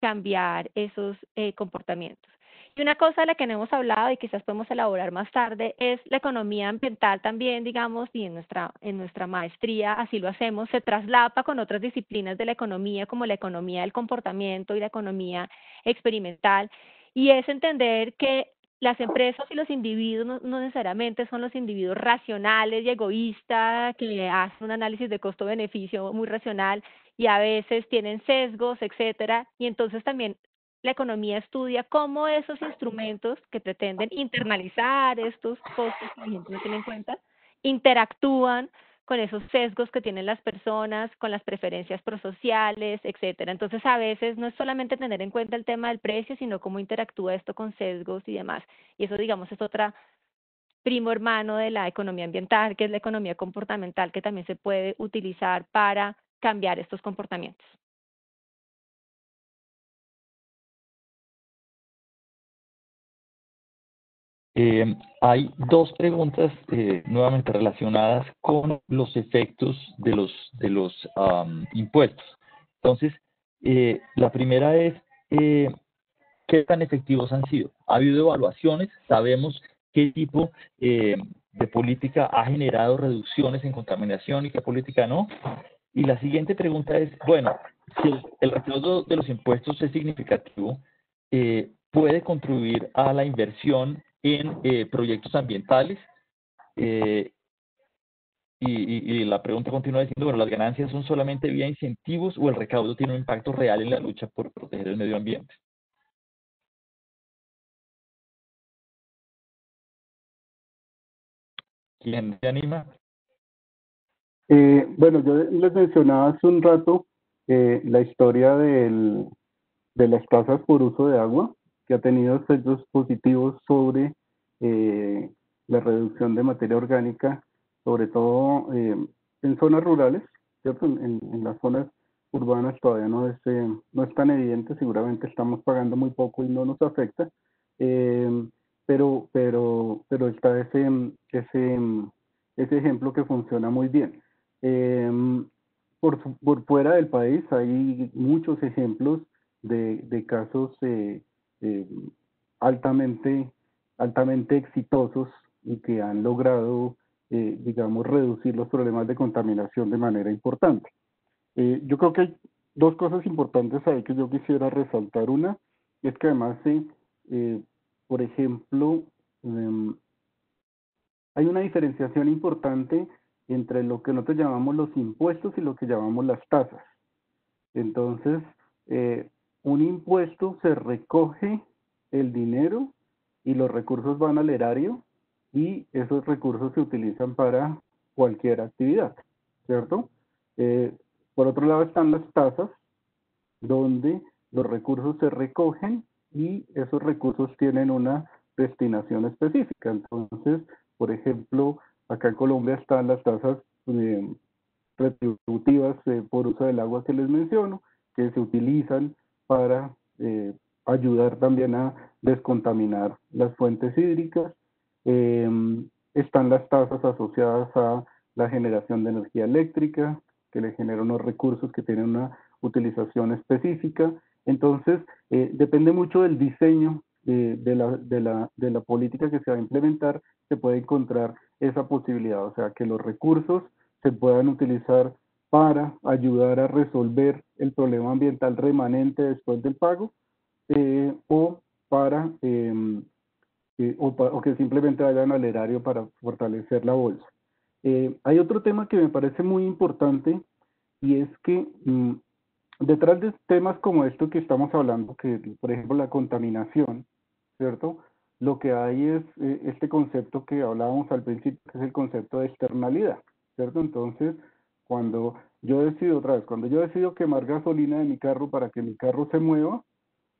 cambiar esos comportamientos. Y una cosa de la que no hemos hablado y quizás podemos elaborar más tarde es la economía ambiental también, digamos, y en nuestra maestría así lo hacemos, se traslapa con otras disciplinas de la economía, como la economía del comportamiento y la economía experimental, y es entender que las empresas y los individuos no necesariamente son los individuos racionales y egoístas que hacen un análisis de costo-beneficio muy racional y a veces tienen sesgos, etcétera, y entonces también la economía estudia cómo esos instrumentos que pretenden internalizar estos costos que la gente no tiene en cuenta, interactúan con esos sesgos que tienen las personas, con las preferencias prosociales, etcétera. Entonces, a veces no es solamente tener en cuenta el tema del precio, sino cómo interactúa esto con sesgos y demás. Y eso, digamos, es otra primo hermano de la economía ambiental, que es la economía comportamental, que también se puede utilizar para cambiar estos comportamientos. Hay dos preguntas nuevamente relacionadas con los efectos de los impuestos. Entonces, la primera es, ¿qué tan efectivos han sido? ¿Ha habido evaluaciones? ¿Sabemos qué tipo de política ha generado reducciones en contaminación y qué política no? Y la siguiente pregunta es, bueno, si el recaudo de los impuestos es significativo, ¿puede contribuir a la inversión en proyectos ambientales? Y la pregunta continúa diciendo, bueno, ¿las ganancias son solamente vía incentivos o el recaudo tiene un impacto real en la lucha por proteger el medio ambiente? ¿Quién se anima? Bueno, yo les mencionaba hace un rato la historia de las tasas por uso de agua, que ha tenido efectos positivos sobre la reducción de materia orgánica, sobre todo en zonas rurales, ¿cierto? En las zonas urbanas todavía no es tan evidente, seguramente estamos pagando muy poco y no nos afecta, pero está ese ejemplo que funciona muy bien. Por fuera del país hay muchos ejemplos de casos eh, altamente, altamente exitosos y que han logrado, digamos, reducir los problemas de contaminación de manera importante. Yo creo que hay dos cosas importantes ahí que yo quisiera resaltar. Una es que además, por ejemplo, hay una diferenciación importante entre lo que nosotros llamamos los impuestos y lo que llamamos las tasas. Entonces, un impuesto se recoge el dinero y los recursos van al erario y esos recursos se utilizan para cualquier actividad, ¿cierto? Por otro lado están las tasas, donde los recursos se recogen y esos recursos tienen una destinación específica. Entonces, por ejemplo, acá en Colombia están las tasas retributivas por uso del agua que les menciono, que se utilizan para ayudar también a descontaminar las fuentes hídricas. Están las tasas asociadas a la generación de energía eléctrica, que le genera unos recursos que tienen una utilización específica. Entonces, depende mucho del diseño de la política que se va a implementar, se puede encontrar esa posibilidad, o sea, que los recursos se puedan utilizar para ayudar a resolver el problema ambiental remanente después del pago, o para o que simplemente vayan al erario para fortalecer la bolsa. Hay otro tema que me parece muy importante y es que detrás de temas como esto que estamos hablando, que por ejemplo la contaminación, ¿cierto? Lo que hay es este concepto que hablábamos al principio, que es el concepto de externalidad, ¿cierto? Entonces, cuando cuando yo decido quemar gasolina de mi carro para que mi carro se mueva,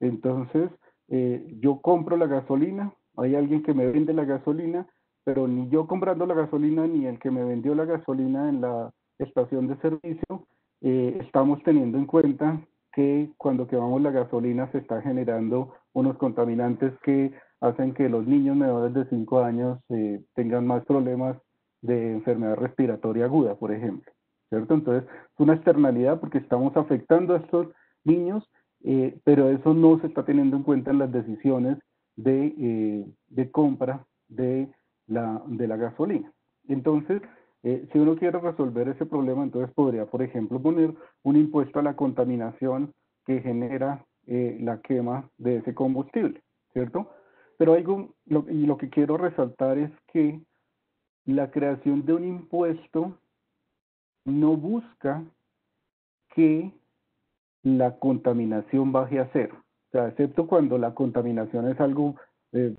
entonces yo compro la gasolina, hay alguien que me vende la gasolina, pero ni yo comprando la gasolina ni el que me vendió la gasolina en la estación de servicio estamos teniendo en cuenta que cuando quemamos la gasolina se está generando unos contaminantes que hacen que los niños menores de 5 años tengan más problemas de enfermedad respiratoria aguda, por ejemplo, ¿cierto? Entonces, es una externalidad porque estamos afectando a estos niños, pero eso no se está teniendo en cuenta en las decisiones de compra de la gasolina. Entonces, si uno quiere resolver ese problema, entonces podría, por ejemplo, poner un impuesto a la contaminación que genera la quema de ese combustible, ¿cierto? Pero lo que quiero resaltar es que la creación de un impuesto no busca que la contaminación baje a cero. O sea, excepto cuando la contaminación es algo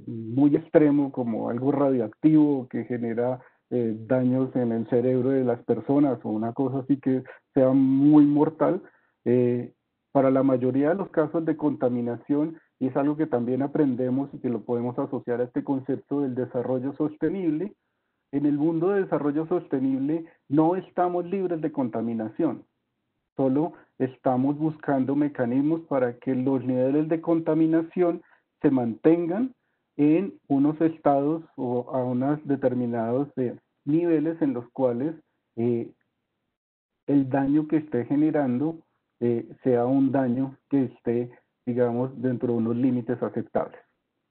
muy extremo, como algo radioactivo que genera daños en el cerebro de las personas o una cosa así que sea muy mortal. eh, para la mayoría de los casos de contaminación, y es algo que también aprendemos y que lo podemos asociar a este concepto del desarrollo sostenible, en el mundo de desarrollo sostenible no estamos libres de contaminación. Solo estamos buscando mecanismos para que los niveles de contaminación se mantengan en unos estados o a unos determinados niveles en los cuales eh, el daño que esté generando sea un daño que esté, digamos, dentro de unos límites aceptables.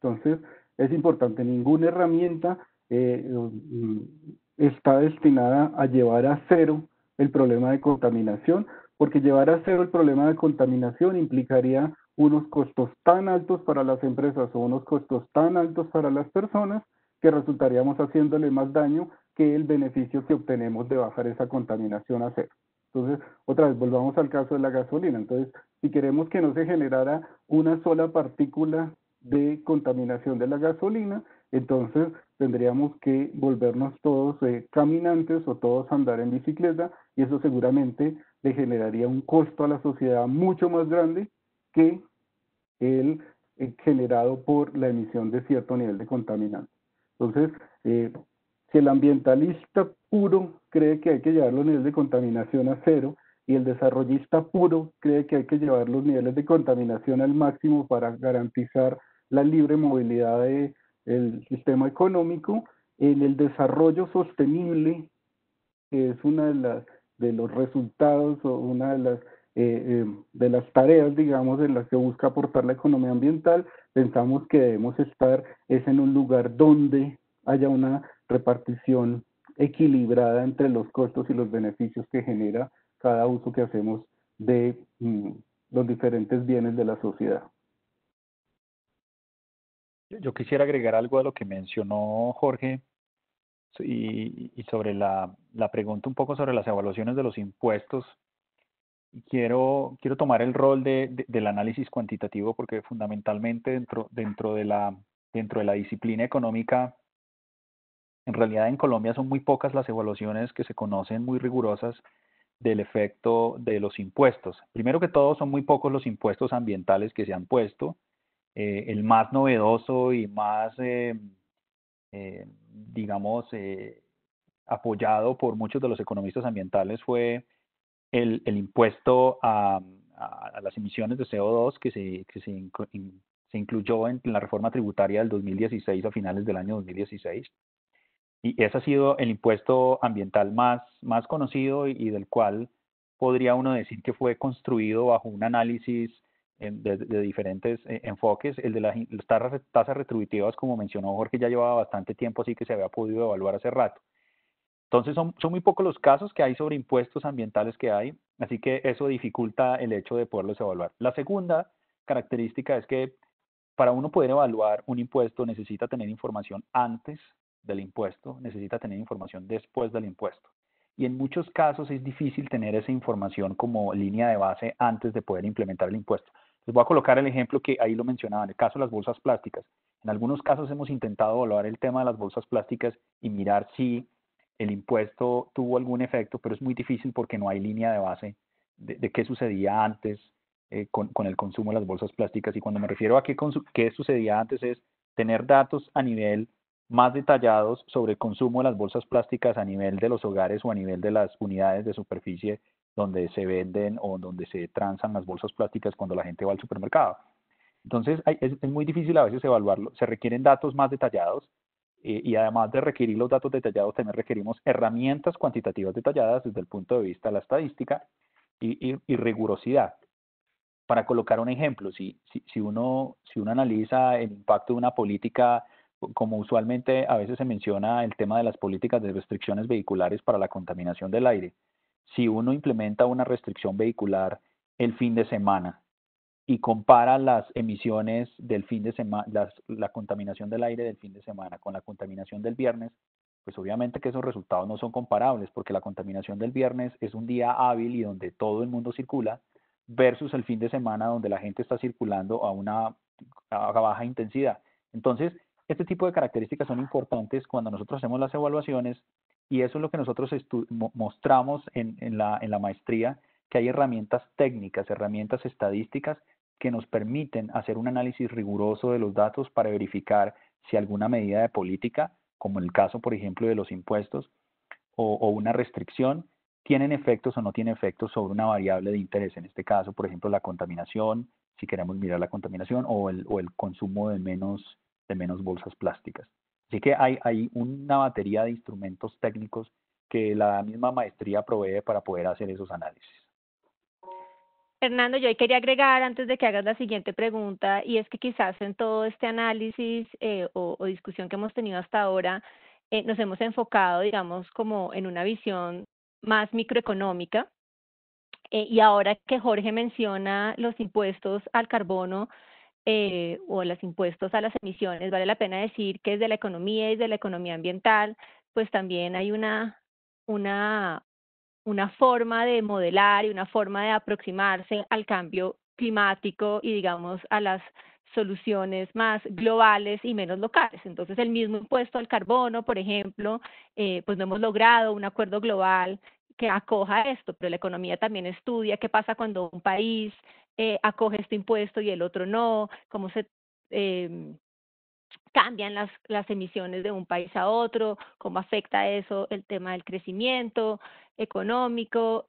Entonces, es importante, ninguna herramienta está destinada a llevar a cero el problema de contaminación, porque llevar a cero el problema de contaminación implicaría unos costos tan altos para las empresas o unos costos tan altos para las personas que resultaríamos haciéndole más daño que el beneficio que obtenemos de bajar esa contaminación a cero. Entonces, otra vez, volvamos al caso de la gasolina. Entonces, si queremos que no se generara una sola partícula de contaminación de la gasolina, entonces tendríamos que volvernos todos caminantes o todos andar en bicicleta, y eso seguramente le generaría un costo a la sociedad mucho más grande que el generado por la emisión de cierto nivel de contaminante. Entonces, si el ambientalista puro cree que hay que llevar los niveles de contaminación a cero y el desarrollista puro cree que hay que llevar los niveles de contaminación al máximo para garantizar la libre movilidad del sistema económico, en el desarrollo sostenible, que es una de los resultados o una de las tareas, digamos, en las que busca aportar la economía ambiental, pensamos que debemos estar es en un lugar donde haya una repartición equilibrada entre los costos y los beneficios que genera cada uso que hacemos de los diferentes bienes de la sociedad. Yo quisiera agregar algo a lo que mencionó Jorge y sobre la pregunta un poco sobre las evaluaciones de los impuestos. Quiero tomar el rol del análisis cuantitativo porque fundamentalmente dentro de la disciplina económica, en realidad en Colombia son muy pocas las evaluaciones que se conocen muy rigurosas del efecto de los impuestos. Primero que todo, son muy pocos los impuestos ambientales que se han puesto. El más novedoso y más, digamos, apoyado por muchos de los economistas ambientales fue el impuesto a las emisiones de CO2 que se incluyó en la reforma tributaria del 2016 a finales del año 2016. Y ese ha sido el impuesto ambiental más conocido y del cual podría uno decir que fue construido bajo un análisis de diferentes enfoques. El de las tasas retributivas, como mencionó Jorge, ya llevaba bastante tiempo, así que se había podido evaluar hace rato. Entonces son muy pocos los casos que hay sobre impuestos ambientales que hay, así que eso dificulta el hecho de poderlos evaluar. La segunda característica es que para uno poder evaluar un impuesto necesita tener información antes del impuesto, necesita tener información después del impuesto. Y en muchos casos es difícil tener esa información como línea de base antes de poder implementar el impuesto. Les voy a colocar el ejemplo que ahí lo mencionaba, en el caso de las bolsas plásticas. En algunos casos hemos intentado evaluar el tema de las bolsas plásticas y mirar si el impuesto tuvo algún efecto, pero es muy difícil porque no hay línea de base de qué sucedía antes con el consumo de las bolsas plásticas. Y cuando me refiero a qué sucedía antes es tener datos a nivel más detallados sobre el consumo de las bolsas plásticas a nivel de los hogares o a nivel de las unidades de superficie donde se venden o donde se transan las bolsas plásticas cuando la gente va al supermercado. Entonces, es muy difícil a veces evaluarlo. Se requieren datos más detallados y además de requerir los datos detallados, también requerimos herramientas cuantitativas detalladas desde el punto de vista de la estadística y rigurosidad. Para colocar un ejemplo, si uno analiza el impacto de una política, como usualmente a veces se menciona el tema de las políticas de restricciones vehiculares para la contaminación del aire, si uno implementa una restricción vehicular el fin de semana y compara las emisiones del fin de semana, la contaminación del aire del fin de semana con la contaminación del viernes, pues obviamente que esos resultados no son comparables, porque la contaminación del viernes es un día hábil y donde todo el mundo circula, versus el fin de semana donde la gente está circulando a baja intensidad. Entonces, este tipo de características son importantes cuando nosotros hacemos las evaluaciones y eso es lo que nosotros mostramos en la maestría, que hay herramientas técnicas, herramientas estadísticas que nos permiten hacer un análisis riguroso de los datos para verificar si alguna medida de política, como en el caso, por ejemplo, de los impuestos o una restricción, tienen efectos o no tienen efectos sobre una variable de interés. En este caso, por ejemplo, la contaminación, si queremos mirar la contaminación o el consumo de menos bolsas plásticas. Así que hay una batería de instrumentos técnicos que la misma maestría provee para poder hacer esos análisis. Fernando, yo ahí quería agregar antes de que hagas la siguiente pregunta, y es que quizás en todo este análisis o discusión que hemos tenido hasta ahora, nos hemos enfocado, digamos, como en una visión más microeconómica, y ahora que Jorge menciona los impuestos al carbono o los impuestos a las emisiones, vale la pena decir que desde la economía y desde la economía ambiental, pues también hay una forma de modelar y una forma de aproximarse al cambio climático y, digamos, a las soluciones más globales y menos locales. Entonces, el mismo impuesto al carbono, por ejemplo, pues no hemos logrado un acuerdo global que acoja esto, pero la economía también estudia qué pasa cuando un país acoge este impuesto y el otro no, cómo se cambian las emisiones de un país a otro, cómo afecta eso el tema del crecimiento económico,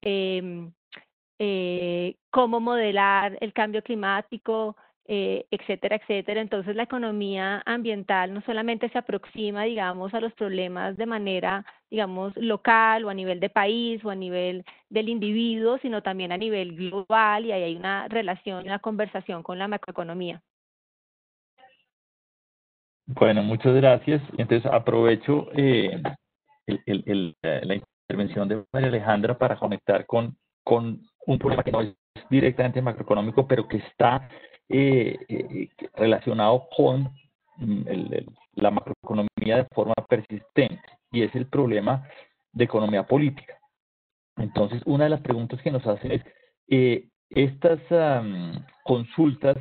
cómo modelar el cambio climático, etcétera, etcétera. Entonces, la economía ambiental no solamente se aproxima, digamos, a los problemas de manera, digamos, local o a nivel de país o a nivel del individuo, sino también a nivel global, y ahí hay una relación, una conversación con la macroeconomía. Bueno, muchas gracias. Entonces aprovecho la intervención de María Alejandra para conectar con un problema que no es directamente macroeconómico, pero que está relacionado con la macroeconomía de forma persistente, y es el problema de economía política. Entonces, una de las preguntas que nos hacen es, estas consultas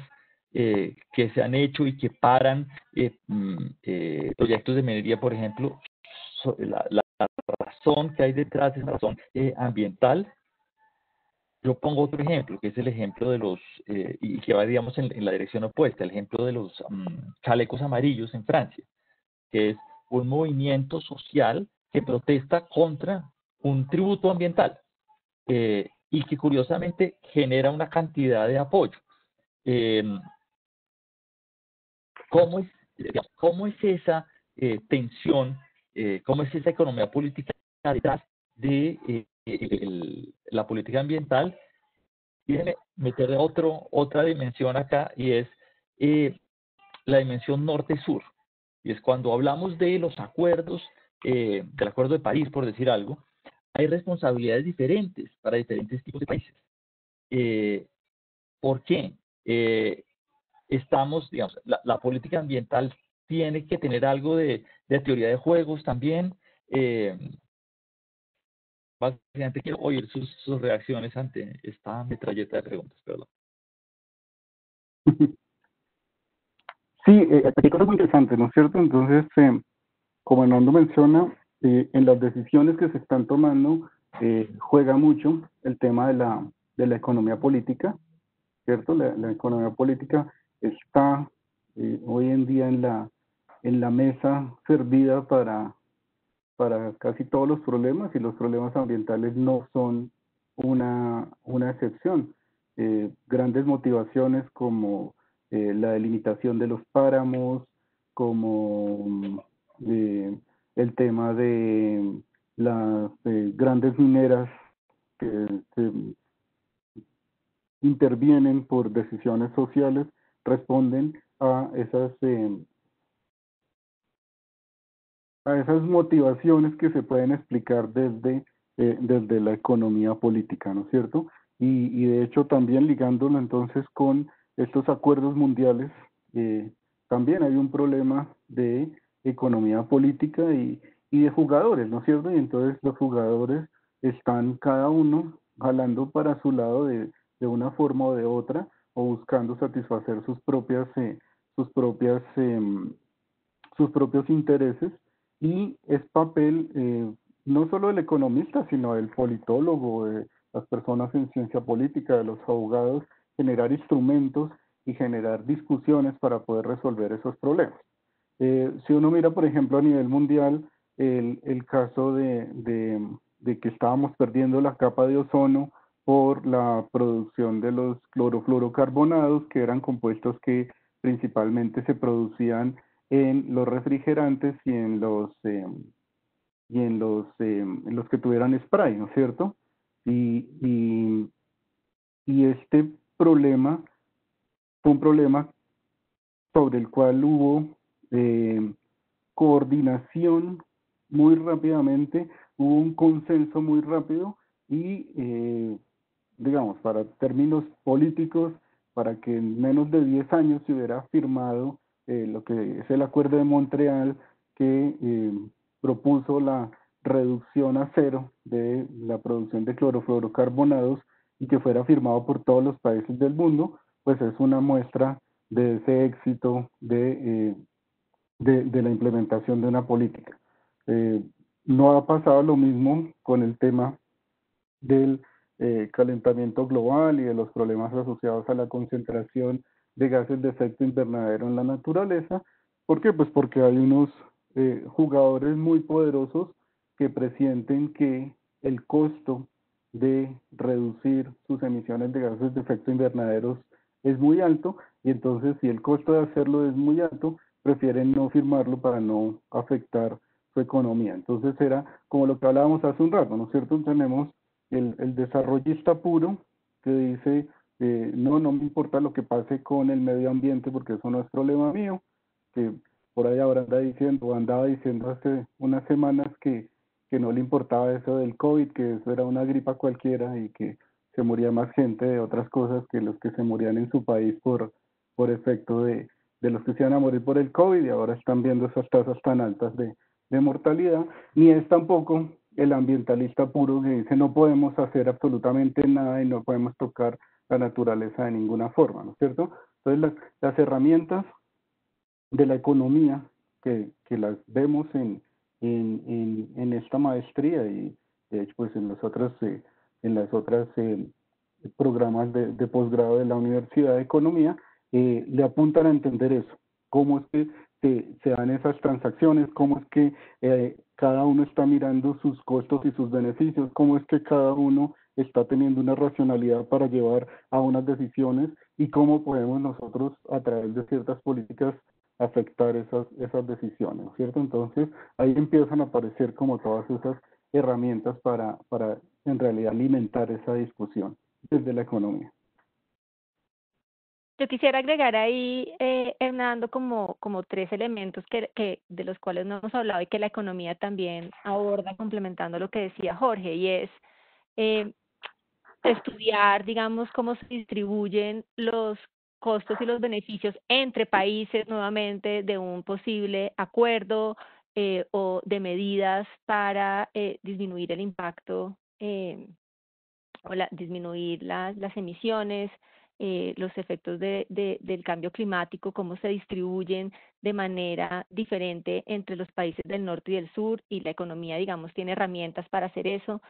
que se han hecho y que paran proyectos de minería, por ejemplo, la razón que hay detrás es la razón ambiental. Yo pongo otro ejemplo, que es el ejemplo de los, y que va, digamos, en la dirección opuesta, el ejemplo de los chalecos amarillos en Francia, que es un movimiento social que protesta contra un tributo ambiental y que curiosamente genera una cantidad de apoyo. ¿Cómo es esa tensión, cómo es esa economía política detrás de la política ambiental? Y déjeme meter otra dimensión acá, y es la dimensión norte-sur. Y es cuando hablamos de los acuerdos, del Acuerdo de París, por decir algo, hay responsabilidades diferentes para diferentes tipos de países. ¿Por qué? Digamos, la política ambiental tiene que tener algo de teoría de juegos también. Básicamente quiero oír sus reacciones ante esta metralleta de preguntas, perdón. Sí, hay cosas muy interesantes, ¿no es cierto? Entonces, como Hernando menciona, en las decisiones que se están tomando juega mucho el tema de la economía política, ¿cierto? La economía política está hoy en día en en la mesa servida para casi todos los problemas, y los problemas ambientales no son una excepción. Grandes motivaciones como la delimitación de los páramos, como el tema de las grandes mineras que intervienen por decisiones sociales, responden a esas motivaciones que se pueden explicar desde la economía política, ¿no es cierto? Y de hecho también ligándolo entonces con estos acuerdos mundiales, también hay un problema de economía política y de jugadores, ¿no es cierto? Y entonces los jugadores están cada uno jalando para su lado de una forma o de otra, o buscando satisfacer sus propias sus propios intereses, y es papel no solo del economista, sino del politólogo, de las personas en ciencia política, de los abogados, generar instrumentos y generar discusiones para poder resolver esos problemas. Si uno mira, por ejemplo, a nivel mundial, el caso de que estábamos perdiendo la capa de ozono por la producción de los clorofluorocarbonados, que eran compuestos que principalmente se producían en los refrigerantes y en los que tuvieran spray, ¿no es cierto? Y, y, y este problema fue un problema sobre el cual hubo coordinación muy rápidamente, hubo un consenso muy rápido y, digamos, para términos políticos, para que en menos de 10 años se hubiera firmado lo que es el Acuerdo de Montreal, que propuso la reducción a cero de la producción de clorofluorocarbonados y que fuera firmado por todos los países del mundo, pues es una muestra de ese éxito de la implementación de una política. No ha pasado lo mismo con el tema del calentamiento global y de los problemas asociados a la concentración de gases de efecto invernadero en la naturaleza. ¿Por qué? Pues porque hay unos jugadores muy poderosos que presienten que el costo de reducir sus emisiones de gases de efecto invernadero es muy alto, y entonces si el costo de hacerlo es muy alto, prefieren no firmarlo para no afectar su economía. Entonces era como lo que hablábamos hace un rato, ¿no es cierto? Tenemos el desarrollista puro que dice, no me importa lo que pase con el medio ambiente porque eso no es problema mío, que por ahí ahora andaba diciendo hace unas semanas que no le importaba eso del COVID, que eso era una gripa cualquiera y que se moría más gente de otras cosas que los que se morían en su país por efecto de los que se iban a morir por el COVID, y ahora están viendo esas tasas tan altas de mortalidad. Ni es tampoco el ambientalista puro que dice no podemos hacer absolutamente nada y no podemos tocar la naturaleza de ninguna forma, ¿no es cierto? Entonces las herramientas de la economía que las vemos en esta maestría, y de hecho pues en las otras programas de posgrado de la Universidad de Economía, le apuntan a entender eso, cómo es que se dan esas transacciones, cómo es que cada uno está mirando sus costos y sus beneficios, cómo es que cada uno está teniendo una racionalidad para llevar a unas decisiones, y cómo podemos nosotros a través de ciertas políticas afectar esas decisiones, ¿no es cierto? Entonces ahí empiezan a aparecer como todas esas herramientas para en realidad alimentar esa discusión desde la economía. Yo quisiera agregar ahí, Hernando, como tres elementos que de los cuales no hemos hablado y que la economía también aborda, complementando lo que decía Jorge, y es estudiar, digamos, cómo se distribuyen los costos y los beneficios entre países nuevamente de un posible acuerdo o de medidas para disminuir el impacto o disminuir las emisiones, los efectos del cambio climático, cómo se distribuyen de manera diferente entre los países del norte y del sur, y la economía, digamos, tiene herramientas para hacer eso.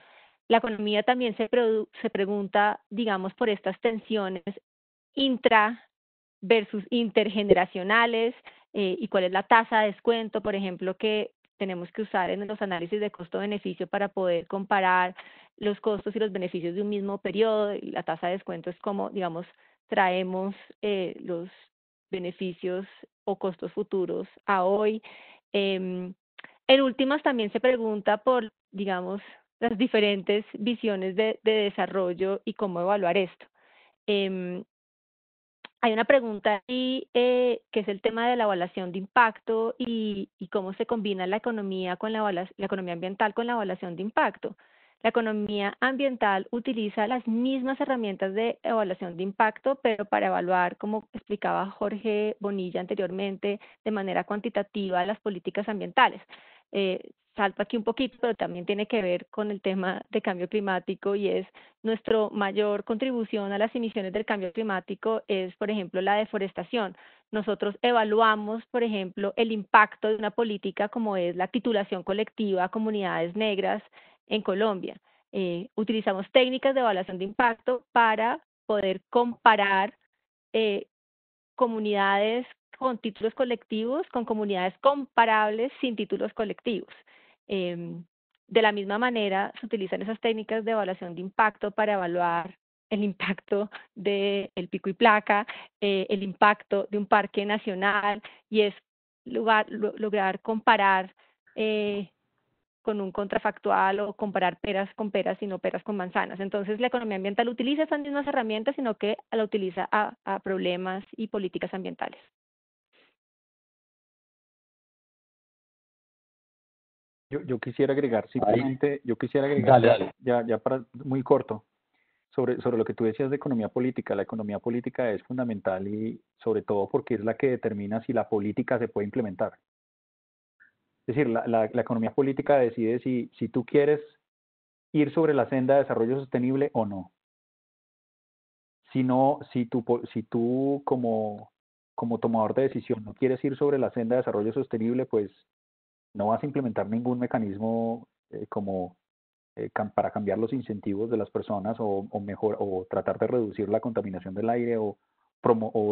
La economía también se pregunta, digamos, por estas tensiones intra versus intergeneracionales, y cuál es la tasa de descuento, por ejemplo, que tenemos que usar en los análisis de costo-beneficio para poder comparar los costos y los beneficios de un mismo periodo. Y la tasa de descuento es como, digamos, traemos los beneficios o costos futuros a hoy. En últimas, también se pregunta por, digamos, las diferentes visiones de desarrollo y cómo evaluar esto. Em, Hay una pregunta ahí que es el tema de la evaluación de impacto y cómo se combina la economía con la economía ambiental con la evaluación de impacto. La economía ambiental utiliza las mismas herramientas de evaluación de impacto, pero para evaluar, como explicaba Jorge Bonilla anteriormente, de manera cuantitativa las políticas ambientales. Salto aquí un poquito, pero también tiene que ver con el tema de cambio climático y es nuestra mayor contribución a las emisiones del cambio climático es, por ejemplo, la deforestación. Nosotros evaluamos, por ejemplo, el impacto de una política como es la titulación colectiva a comunidades negras en Colombia. Utilizamos técnicas de evaluación de impacto para poder comparar eh, comunidades con títulos colectivos con comunidades comparables sin títulos colectivos. De la misma manera, se utilizan esas técnicas de evaluación de impacto para evaluar el impacto del pico y placa, el impacto de un parque nacional, y es lograr comparar con un contrafactual o comparar peras con peras y no peras con manzanas. Entonces, la economía ambiental utiliza esas mismas herramientas, sino que la utiliza a problemas y políticas ambientales. Yo quisiera agregar Ahí, ya, dale. ya para muy corto, sobre lo que tú decías de economía política. La economía política es fundamental y sobre todo porque es la que determina si la política se puede implementar. Es decir, la economía política decide si tú quieres ir sobre la senda de desarrollo sostenible o no. Si no, si tú como tomador de decisión no quieres ir sobre la senda de desarrollo sostenible, pues no vas a implementar ningún mecanismo para cambiar los incentivos de las personas o tratar de reducir la contaminación del aire o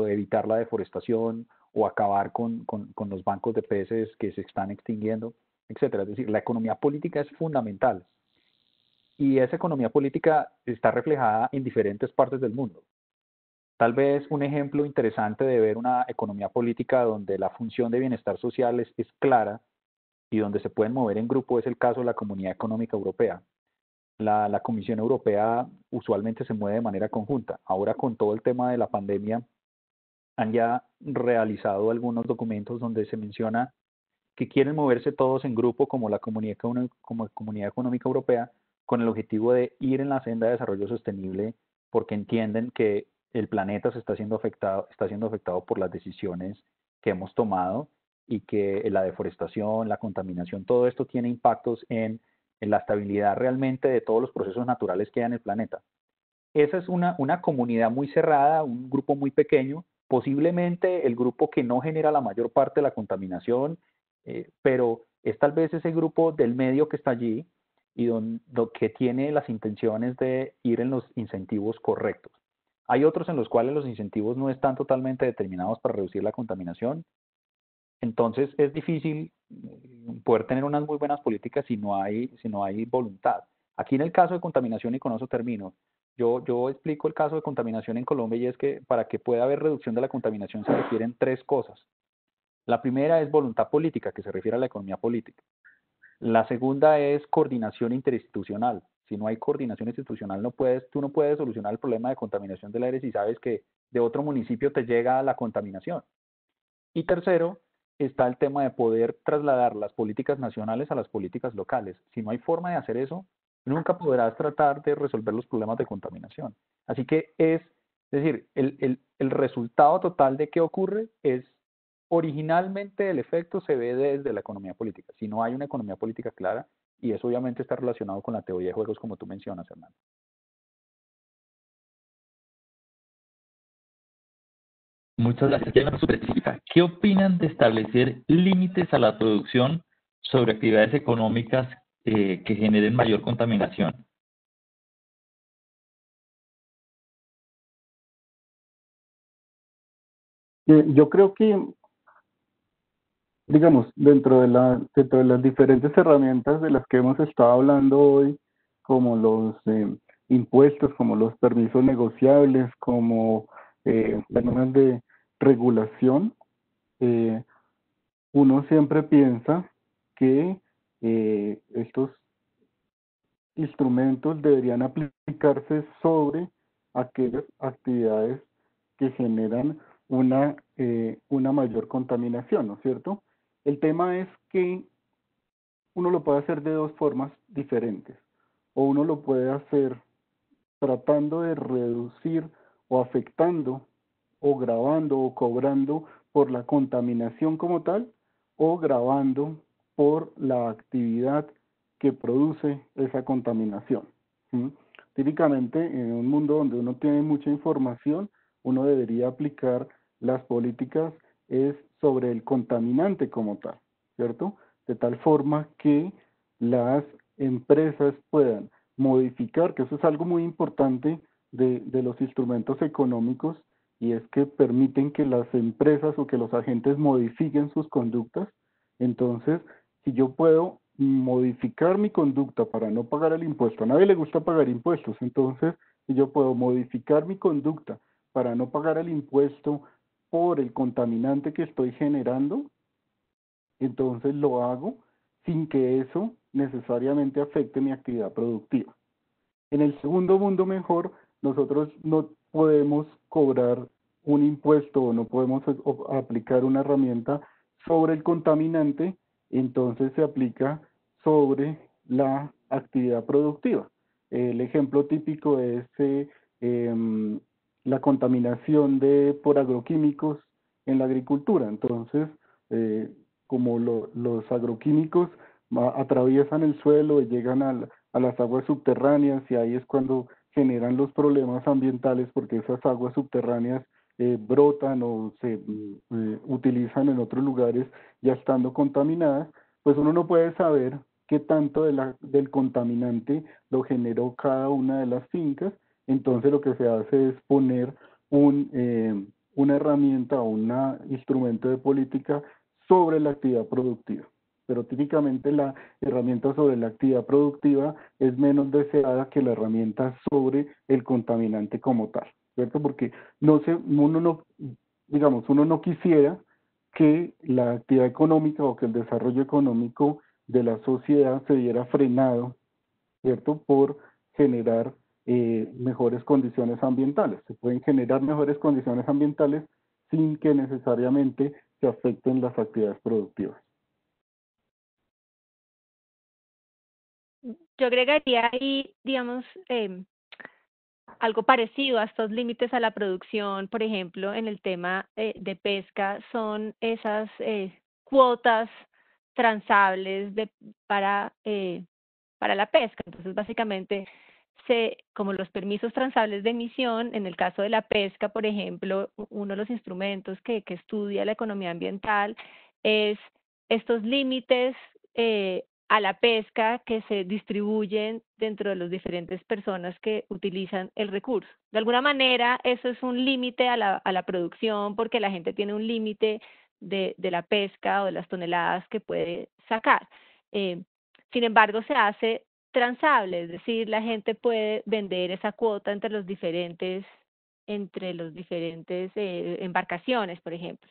evitar la deforestación o acabar con los bancos de peces que se están extinguiendo, etcétera. Es decir, la economía política es fundamental y esa economía política está reflejada en diferentes partes del mundo. Tal vez un ejemplo interesante de ver una economía política donde la función de bienestar social es clara y donde se pueden mover en grupo es el caso de la Comunidad Económica Europea. La Comisión Europea usualmente se mueve de manera conjunta. Ahora con todo el tema de la pandemia han ya realizado algunos documentos donde se menciona que quieren moverse todos en grupo como la como Comunidad Económica Europea con el objetivo de ir en la senda de desarrollo sostenible porque entienden que el planeta está siendo afectado por las decisiones que hemos tomado y que la deforestación, la contaminación, todo esto tiene impactos en la estabilidad realmente de todos los procesos naturales que hay en el planeta. Esa es una comunidad muy cerrada, un grupo muy pequeño, posiblemente el grupo que no genera la mayor parte de la contaminación, pero es tal vez ese grupo del medio que está allí y que tiene las intenciones de ir en los incentivos correctos. Hay otros en los cuales los incentivos no están totalmente determinados para reducir la contaminación, entonces es difícil poder tener unas muy buenas políticas si no hay voluntad. Aquí en el caso de contaminación, y con eso termino, yo explico el caso de contaminación en Colombia y es que para que pueda haber reducción de la contaminación se requieren tres cosas. La primera es voluntad política, que se refiere a la economía política. La segunda es coordinación interinstitucional. Si no hay coordinación institucional, tú no puedes solucionar el problema de contaminación del aire si sabes que de otro municipio te llega la contaminación. Y tercero, está el tema de poder trasladar las políticas nacionales a las políticas locales. Si no hay forma de hacer eso, nunca podrás tratar de resolver los problemas de contaminación. Así que es decir, el resultado total de qué ocurre es originalmente el efecto se ve desde la economía política. Si no hay una economía política clara, y eso obviamente está relacionado con la teoría de juegos como tú mencionas, Hernán. Muchas gracias. Ya una súper específica. ¿Qué opinan de establecer límites a la producción sobre actividades económicas que generen mayor contaminación? Yo creo que digamos, dentro de las diferentes herramientas de las que hemos estado hablando hoy, como los impuestos, como los permisos negociables, como temas de regulación, eh, uno siempre piensa que estos instrumentos deberían aplicarse sobre aquellas actividades que generan una mayor contaminación, ¿no es cierto? El tema es que uno lo puede hacer de dos formas diferentes, o uno lo puede hacer tratando de reducir o afectando o grabando o cobrando por la contaminación como tal, o grabando por la actividad que produce esa contaminación. ¿Mm? Típicamente, en un mundo donde uno tiene mucha información, uno debería aplicar las políticas es sobre el contaminante como tal, ¿cierto? De tal forma que las empresas puedan modificar, que eso es algo muy importante de los instrumentos económicos, y es que permiten que las empresas o que los agentes modifiquen sus conductas. Entonces, si yo puedo modificar mi conducta para no pagar el impuesto, a nadie le gusta pagar impuestos, entonces, si yo puedo modificar mi conducta para no pagar el impuesto por el contaminante que estoy generando, entonces lo hago sin que eso necesariamente afecte mi actividad productiva. En el segundo mundo mejor, nosotros no podemos cobrar un impuesto o no podemos aplicar una herramienta sobre el contaminante, entonces se aplica sobre la actividad productiva. El ejemplo típico es la contaminación por agroquímicos en la agricultura. Entonces, eh, como los agroquímicos atraviesan el suelo y llegan a las aguas subterráneas, y ahí es cuando generan los problemas ambientales, porque esas aguas subterráneas brotan o se utilizan en otros lugares ya estando contaminadas, pues uno no puede saber qué tanto del contaminante lo generó cada una de las fincas. Entonces lo que se hace es poner una herramienta o un instrumento de política sobre la actividad productiva. Pero típicamente la herramienta sobre la actividad productiva es menos deseada que la herramienta sobre el contaminante como tal, ¿cierto? Porque uno no quisiera que la actividad económica o que el desarrollo económico de la sociedad se viera frenado, ¿cierto? Por generar mejores condiciones ambientales. Se pueden generar mejores condiciones ambientales sin que necesariamente se afecten las actividades productivas. Yo agregaría ahí, digamos, algo parecido a estos límites a la producción, por ejemplo, en el tema de pesca, son esas cuotas transables para la pesca. Entonces, básicamente, como los permisos transables de emisión, en el caso de la pesca, por ejemplo, uno de los instrumentos que estudia la economía ambiental es estos límites a la pesca que se distribuyen dentro de las diferentes personas que utilizan el recurso. De alguna manera, eso es un límite a la producción, porque la gente tiene un límite de la pesca o de las toneladas que puede sacar. Sin embargo, se hace transable, es decir, la gente puede vender esa cuota entre los diferentes embarcaciones, por ejemplo.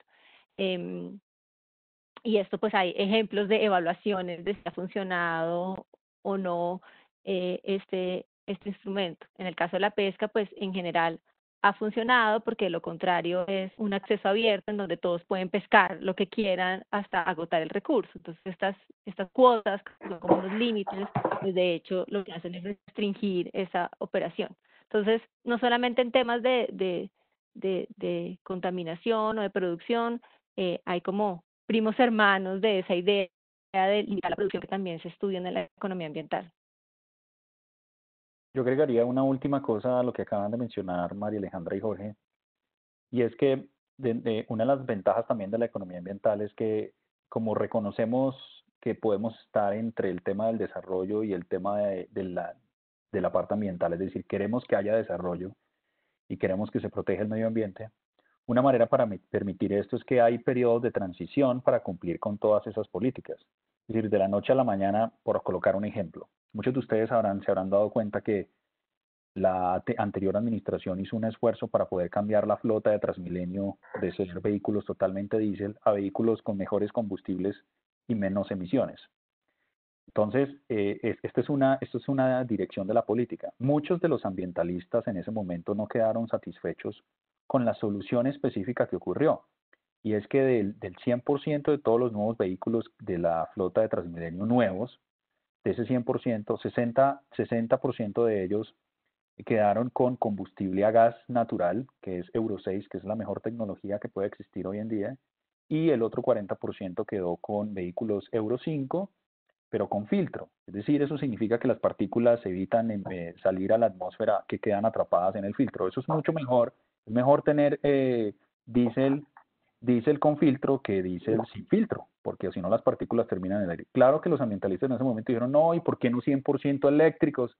Y esto pues hay ejemplos de evaluaciones de si ha funcionado o no este instrumento. En el caso de la pesca, pues en general ha funcionado, porque lo contrario es un acceso abierto en donde todos pueden pescar lo que quieran hasta agotar el recurso. Entonces estas cuotas, que son como unos límites, pues de hecho lo que hacen es restringir esa operación. Entonces, no solamente en temas de contaminación o de producción, hay como primos hermanos de esa idea de limitar la producción que también se estudia en la economía ambiental. Yo agregaría una última cosa a lo que acaban de mencionar María Alejandra y Jorge, y es que una de las ventajas también de la economía ambiental es que, como reconocemos que podemos estar entre el tema del desarrollo y el tema de la parte ambiental, es decir, queremos que haya desarrollo y queremos que se proteja el medio ambiente, Una manera para permitir esto es que hay periodos de transición para cumplir con todas esas políticas. Es decir, de la noche a la mañana, por colocar un ejemplo. Muchos de ustedes se habrán dado cuenta que la anterior administración hizo un esfuerzo para poder cambiar la flota de Transmilenio de ser vehículos totalmente diésel a vehículos con mejores combustibles y menos emisiones. Entonces, esta es una dirección de la política. Muchos de los ambientalistas en ese momento no quedaron satisfechos con la solución específica que ocurrió. Y es que del 100% de todos los nuevos vehículos de la flota de Transmilenio nuevos, de ese 100%, 60% de ellos quedaron con combustible a gas natural, que es Euro 6, que es la mejor tecnología que puede existir hoy en día, y el otro 40% quedó con vehículos Euro 5, pero con filtro. Es decir, eso significa que las partículas evitan salir a la atmósfera, que quedan atrapadas en el filtro. Eso es mucho mejor. Es mejor tener diésel con filtro que diésel sin filtro, porque si no las partículas terminan en el aire. Claro que los ambientalistas en ese momento dijeron, no, ¿y por qué no 100% eléctricos?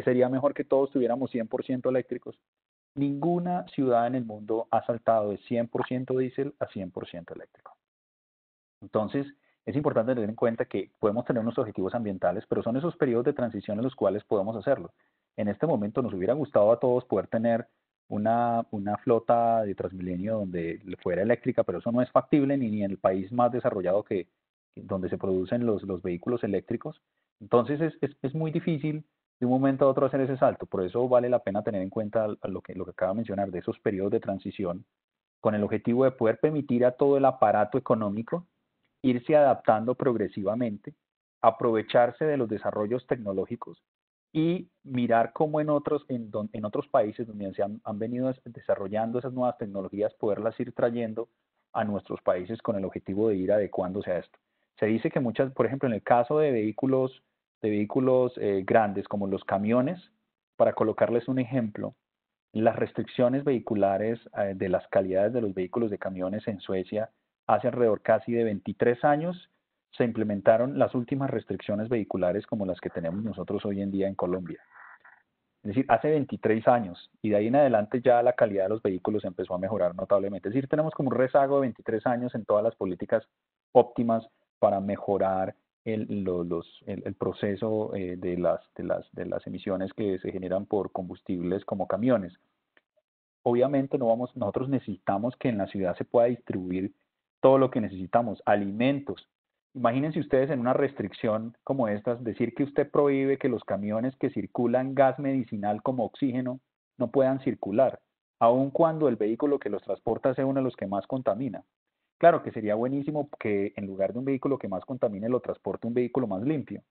Sería mejor que todos tuviéramos 100% eléctricos. Ninguna ciudad en el mundo ha saltado de 100% diésel a 100% eléctrico. Entonces, es importante tener en cuenta que podemos tener unos objetivos ambientales, pero son esos periodos de transición en los cuales podemos hacerlo. En este momento nos hubiera gustado a todos poder tener una flota de Transmilenio donde fuera eléctrica, pero eso no es factible ni en el país más desarrollado donde se producen los vehículos eléctricos. Entonces es muy difícil de un momento a otro hacer ese salto. Por eso vale la pena tener en cuenta lo que acaba de mencionar de esos periodos de transición, con el objetivo de poder permitir a todo el aparato económico irse adaptando progresivamente, aprovecharse de los desarrollos tecnológicos y mirar cómo en otros países donde se han venido desarrollando esas nuevas tecnologías, poderlas ir trayendo a nuestros países con el objetivo de ir adecuándose a esto. Se dice que por ejemplo, en el caso de vehículos grandes como los camiones, para colocarles un ejemplo, las restricciones vehiculares de las calidades de los vehículos de camiones en Suecia hace alrededor casi de 23 años se implementaron las últimas restricciones vehiculares como las que tenemos nosotros hoy en día en Colombia. Es decir, hace 23 años y de ahí en adelante ya la calidad de los vehículos empezó a mejorar notablemente. Es decir, tenemos como un rezago de 23 años en todas las políticas óptimas para mejorar el proceso de las emisiones que se generan por combustibles como camiones. Obviamente nosotros necesitamos que en la ciudad se pueda distribuir todo lo que necesitamos, alimentos. Imagínense ustedes en una restricción como estas, decir que usted prohíbe que los camiones que circulan gas medicinal como oxígeno no puedan circular, aun cuando el vehículo que los transporta sea uno de los que más contamina. Claro que sería buenísimo que en lugar de un vehículo que más contamine lo transporte un vehículo más limpio,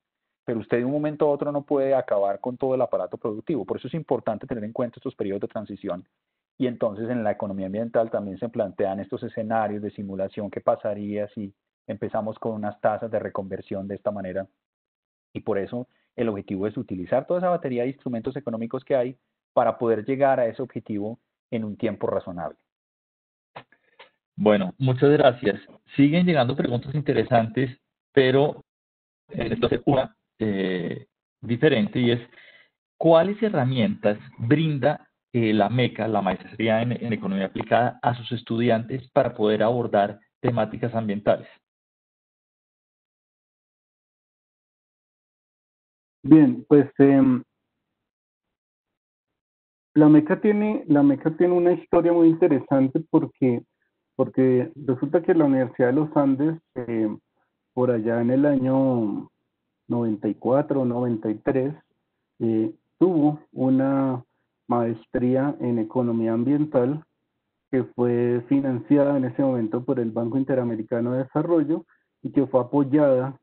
pero usted de un momento a otro no puede acabar con todo el aparato productivo. Por eso es importante tener en cuenta estos periodos de transición. Y entonces en la economía ambiental también se plantean estos escenarios de simulación. ¿Qué pasaría si empezamos con unas tasas de reconversión de esta manera? Y por eso el objetivo es utilizar toda esa batería de instrumentos económicos que hay para poder llegar a ese objetivo en un tiempo razonable. Bueno, muchas gracias. Siguen llegando preguntas interesantes, pero esto es una diferente y es, ¿cuáles herramientas brinda la MECA, la Maestría en Economía Aplicada, a sus estudiantes para poder abordar temáticas ambientales? Bien, pues la MECA tiene una historia muy interesante porque resulta que la Universidad de los Andes, por allá en el año 94 o 93, tuvo una maestría en economía ambiental que fue financiada en ese momento por el Banco Interamericano de Desarrollo y que fue apoyada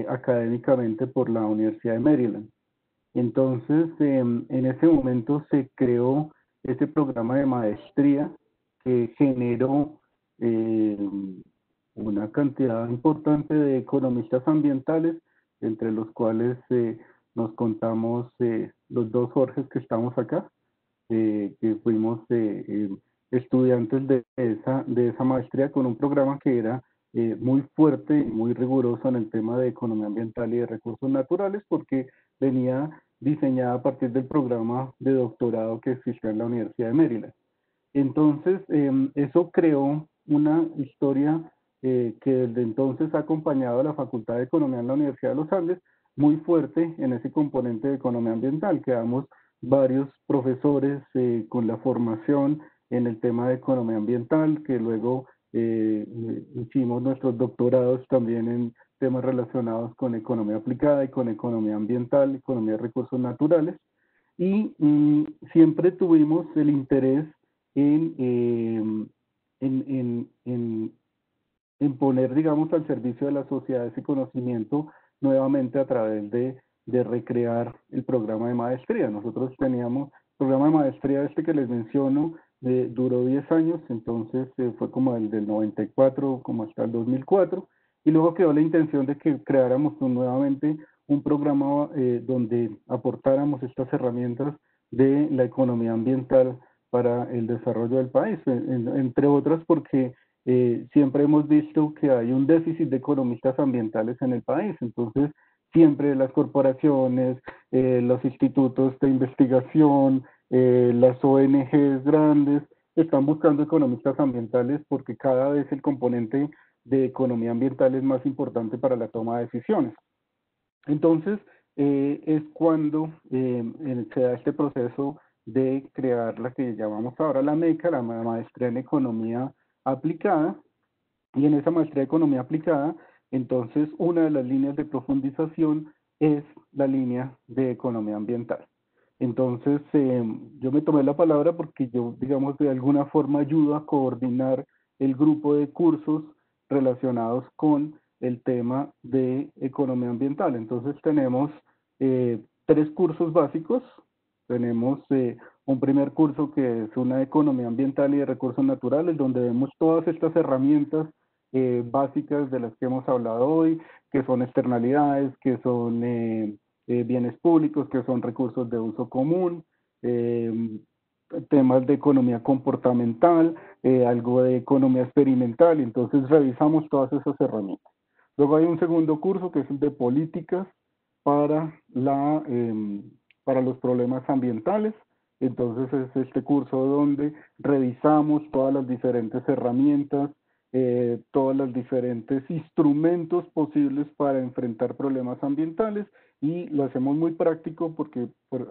académicamente por la Universidad de Maryland. Entonces, en ese momento se creó este programa de maestría que generó una cantidad importante de economistas ambientales, entre los cuales nos contamos los dos Jorges que estamos acá, que fuimos estudiantes de esa maestría con un programa que era muy fuerte y muy riguroso en el tema de economía ambiental y de recursos naturales, porque venía diseñada a partir del programa de doctorado que existía en la Universidad de Maryland. Entonces, eso creó una historia que desde entonces ha acompañado a la Facultad de Economía en la Universidad de los Andes, muy fuerte en ese componente de economía ambiental. Quedamos varios profesores con la formación en el tema de economía ambiental, que luego hicimos nuestros doctorados también en temas relacionados con economía aplicada y con economía ambiental, economía de recursos naturales. Y siempre tuvimos el interés en, en, en, en poner, digamos, al servicio de la sociedad ese conocimiento nuevamente a través de recrear el programa de maestría. Nosotros teníamos el programa de maestría este que les menciono, duró 10 años, entonces fue como el del 94 como hasta el 2004, y luego quedó la intención de que creáramos nuevamente un programa donde aportáramos estas herramientas de la economía ambiental para el desarrollo del país, entre otras porque siempre hemos visto que hay un déficit de economistas ambientales en el país, entonces siempre las corporaciones, los institutos de investigación, las ONGs grandes están buscando economistas ambientales porque cada vez el componente de economía ambiental es más importante para la toma de decisiones. Entonces, es cuando se da este proceso de crear la que llamamos ahora la MECA, la maestría en economía aplicada, y en esa maestría de economía aplicada, entonces una de las líneas de profundización es la línea de economía ambiental. Entonces, yo me tomé la palabra porque yo, digamos, de alguna forma ayudo a coordinar el grupo de cursos relacionados con el tema de economía ambiental. Entonces, tenemos 3 cursos básicos. Tenemos un primer curso que es una economía ambiental y de recursos naturales, donde vemos todas estas herramientas básicas de las que hemos hablado hoy, que son externalidades, que son bienes públicos, que son recursos de uso común, temas de economía comportamental, algo de economía experimental, entonces revisamos todas esas herramientas. Luego hay un segundo curso que es el de políticas para, para los problemas ambientales. Entonces es este curso donde revisamos todas las diferentes herramientas, todos los diferentes instrumentos posibles para enfrentar problemas ambientales, y lo hacemos muy práctico porque por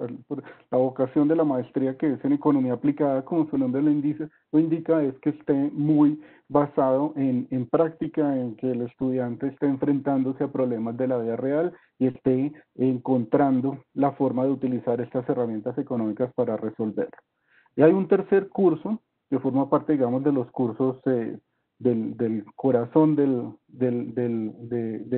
la vocación de la maestría, que es en economía aplicada, como su nombre lo indica, es que esté muy basado en práctica, en que el estudiante esté enfrentándose a problemas de la vida real y esté encontrando la forma de utilizar estas herramientas económicas para resolverlo. Y hay un tercer curso que forma parte, digamos, de los cursos del corazón de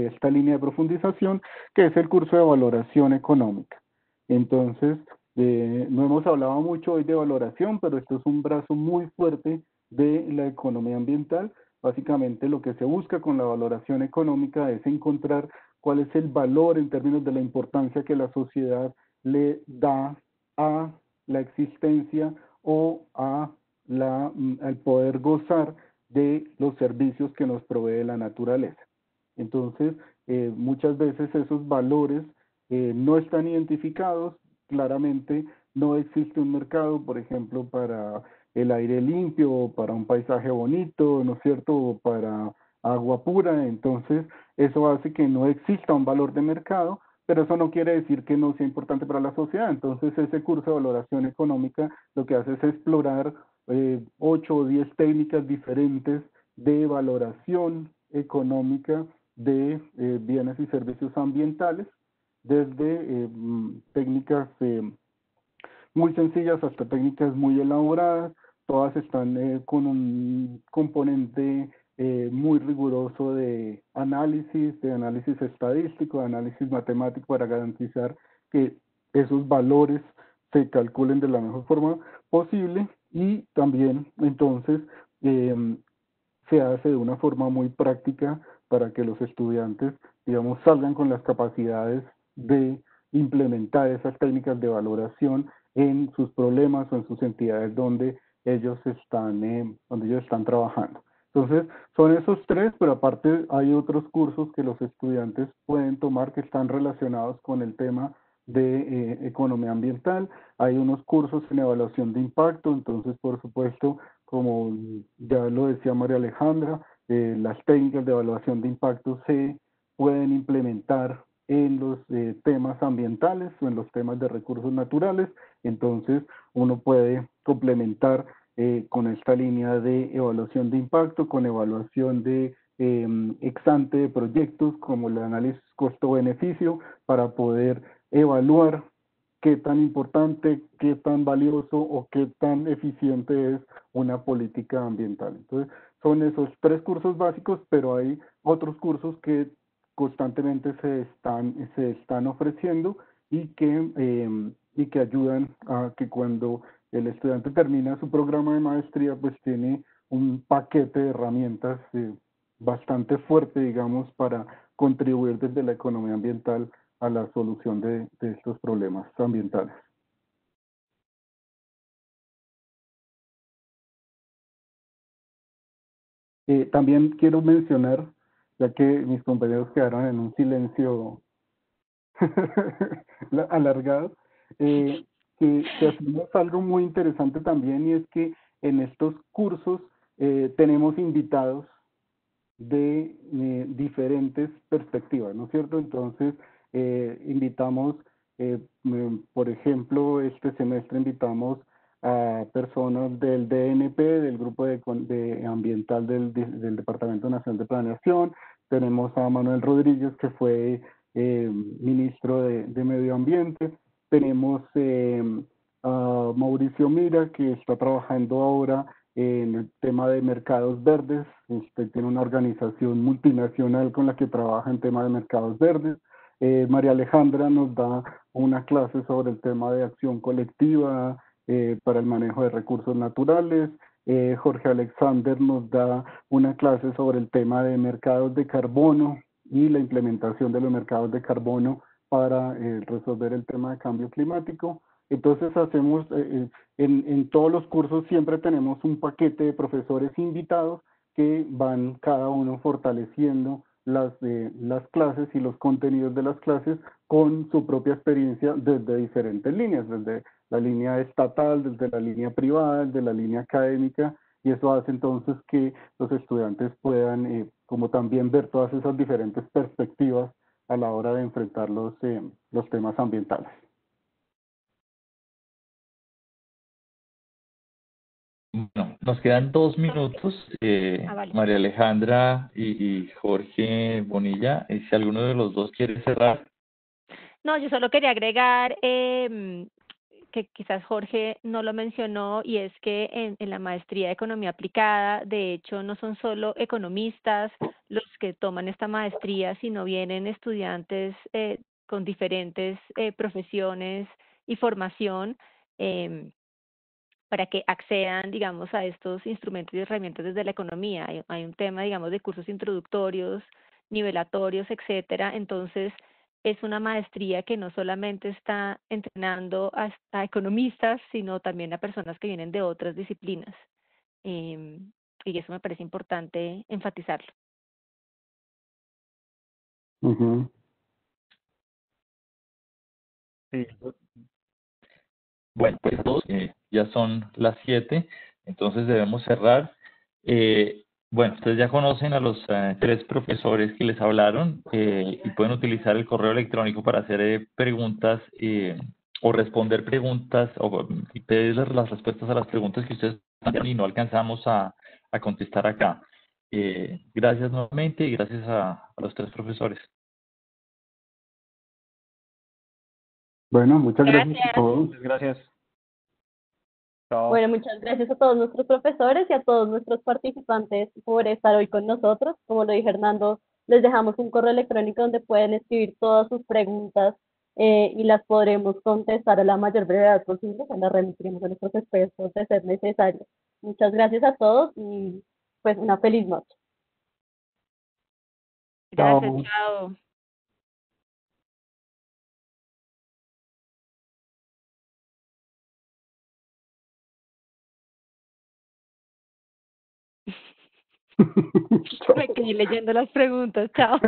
esta línea de profundización, que es el curso de valoración económica. Entonces, no hemos hablado mucho hoy de valoración, pero esto es un brazo muy fuerte de la economía ambiental. Básicamente lo que se busca con la valoración económica es encontrar cuál es el valor en términos de la importancia que la sociedad le da a la existencia o al poder gozar de los servicios que nos provee la naturaleza. Entonces, muchas veces esos valores no están identificados. Claramente no existe un mercado, por ejemplo, para el aire limpio, para un paisaje bonito, ¿no es cierto?, o para agua pura. Entonces, eso hace que no exista un valor de mercado, pero eso no quiere decir que no sea importante para la sociedad. Entonces, ese curso de valoración económica lo que hace es explorar 8 o 10 técnicas diferentes de valoración económica de bienes y servicios ambientales, desde técnicas muy sencillas hasta técnicas muy elaboradas. Todas están con un componente muy riguroso de análisis estadístico, de análisis matemático, para garantizar que esos valores se calculen de la mejor forma posible, y también entonces se hace de una forma muy práctica para que los estudiantes, digamos, salgan con las capacidades de implementar esas técnicas de valoración en sus problemas o en sus entidades donde ellos están trabajando. Entonces, son esos 3, pero aparte hay otros cursos que los estudiantes pueden tomar que están relacionados con el tema de economía ambiental. Hay unos cursos en evaluación de impacto, entonces, por supuesto, como ya lo decía María Alejandra, las técnicas de evaluación de impacto se pueden implementar en los temas ambientales o en los temas de recursos naturales. Entonces, uno puede complementar con esta línea de evaluación de impacto, con evaluación de ex ante de proyectos, como el análisis costo-beneficio, para poder evaluar qué tan importante, qué tan valioso o qué tan eficiente es una política ambiental. Entonces, son esos 3 cursos básicos, pero hay otros cursos que constantemente se están ofreciendo y que ayudan a que cuando el estudiante termina su programa de maestría, pues tiene un paquete de herramientas bastante fuerte, digamos, para contribuir desde la economía ambiental a la solución de estos problemas ambientales. También quiero mencionar, ya que mis compañeros quedaron en un silencio alargado, que hacemos algo muy interesante también, y es que en estos cursos tenemos invitados de diferentes perspectivas, ¿no es cierto? Entonces, invitamos, por ejemplo, este semestre invitamos a personas del DNP, del Grupo de Ambiental del Departamento Nacional de Planeación. Tenemos a Manuel Rodríguez, que fue ministro de Medio Ambiente. Tenemos a Mauricio Mira, que está trabajando ahora en el tema de mercados verdes. Tiene una organización multinacional con la que trabaja en tema de mercados verdes. María Alejandra nos da una clase sobre el tema de acción colectiva para el manejo de recursos naturales. Jorge Alexander nos da una clase sobre el tema de mercados de carbono y la implementación de los mercados de carbono para resolver el tema de cambio climático. Entonces hacemos, en todos los cursos siempre tenemos un paquete de profesores invitados que van cada uno fortaleciendo las clases y los contenidos de las clases con su propia experiencia desde diferentes líneas, desde la línea estatal, desde la línea privada, desde la línea académica, y eso hace entonces que los estudiantes puedan como también ver todas esas diferentes perspectivas a la hora de enfrentar los temas ambientales. Bueno, nos quedan 2 minutos. Vale. María Alejandra y Jorge Bonilla, si alguno de los dos quiere cerrar. No, yo solo quería agregar que quizás Jorge no lo mencionó, y es que en la maestría de Economía Aplicada, de hecho, no son solo economistas los que toman esta maestría, sino vienen estudiantes con diferentes profesiones y formación para que accedan, digamos, a estos instrumentos y herramientas desde la economía. Hay un tema, digamos, de cursos introductorios, nivelatorios, etcétera. Entonces, es una maestría que no solamente está entrenando a economistas, sino también a personas que vienen de otras disciplinas. Y eso me parece importante enfatizarlo. Sí. Bueno, pues todos, ya son las 7, entonces debemos cerrar. Bueno, ustedes ya conocen a los 3 profesores que les hablaron y pueden utilizar el correo electrónico para hacer preguntas o responder preguntas o pedirles las respuestas a las preguntas que ustedes plantearon y no alcanzamos a contestar acá. Gracias nuevamente y gracias a los 3 profesores. Bueno, muchas gracias a Gracias. todos. Muchas gracias. Chao. Bueno, muchas gracias a todos nuestros profesores y a todos nuestros participantes por estar hoy con nosotros. Como lo dijo Hernando, les dejamos un correo electrónico donde pueden escribir todas sus preguntas y las podremos contestar a la mayor brevedad posible. Se las remitiremos a nuestros expertos de ser necesario. Muchas gracias a todos y pues una feliz noche. Gracias, Chao. chao. Me quedé leyendo las preguntas, chao.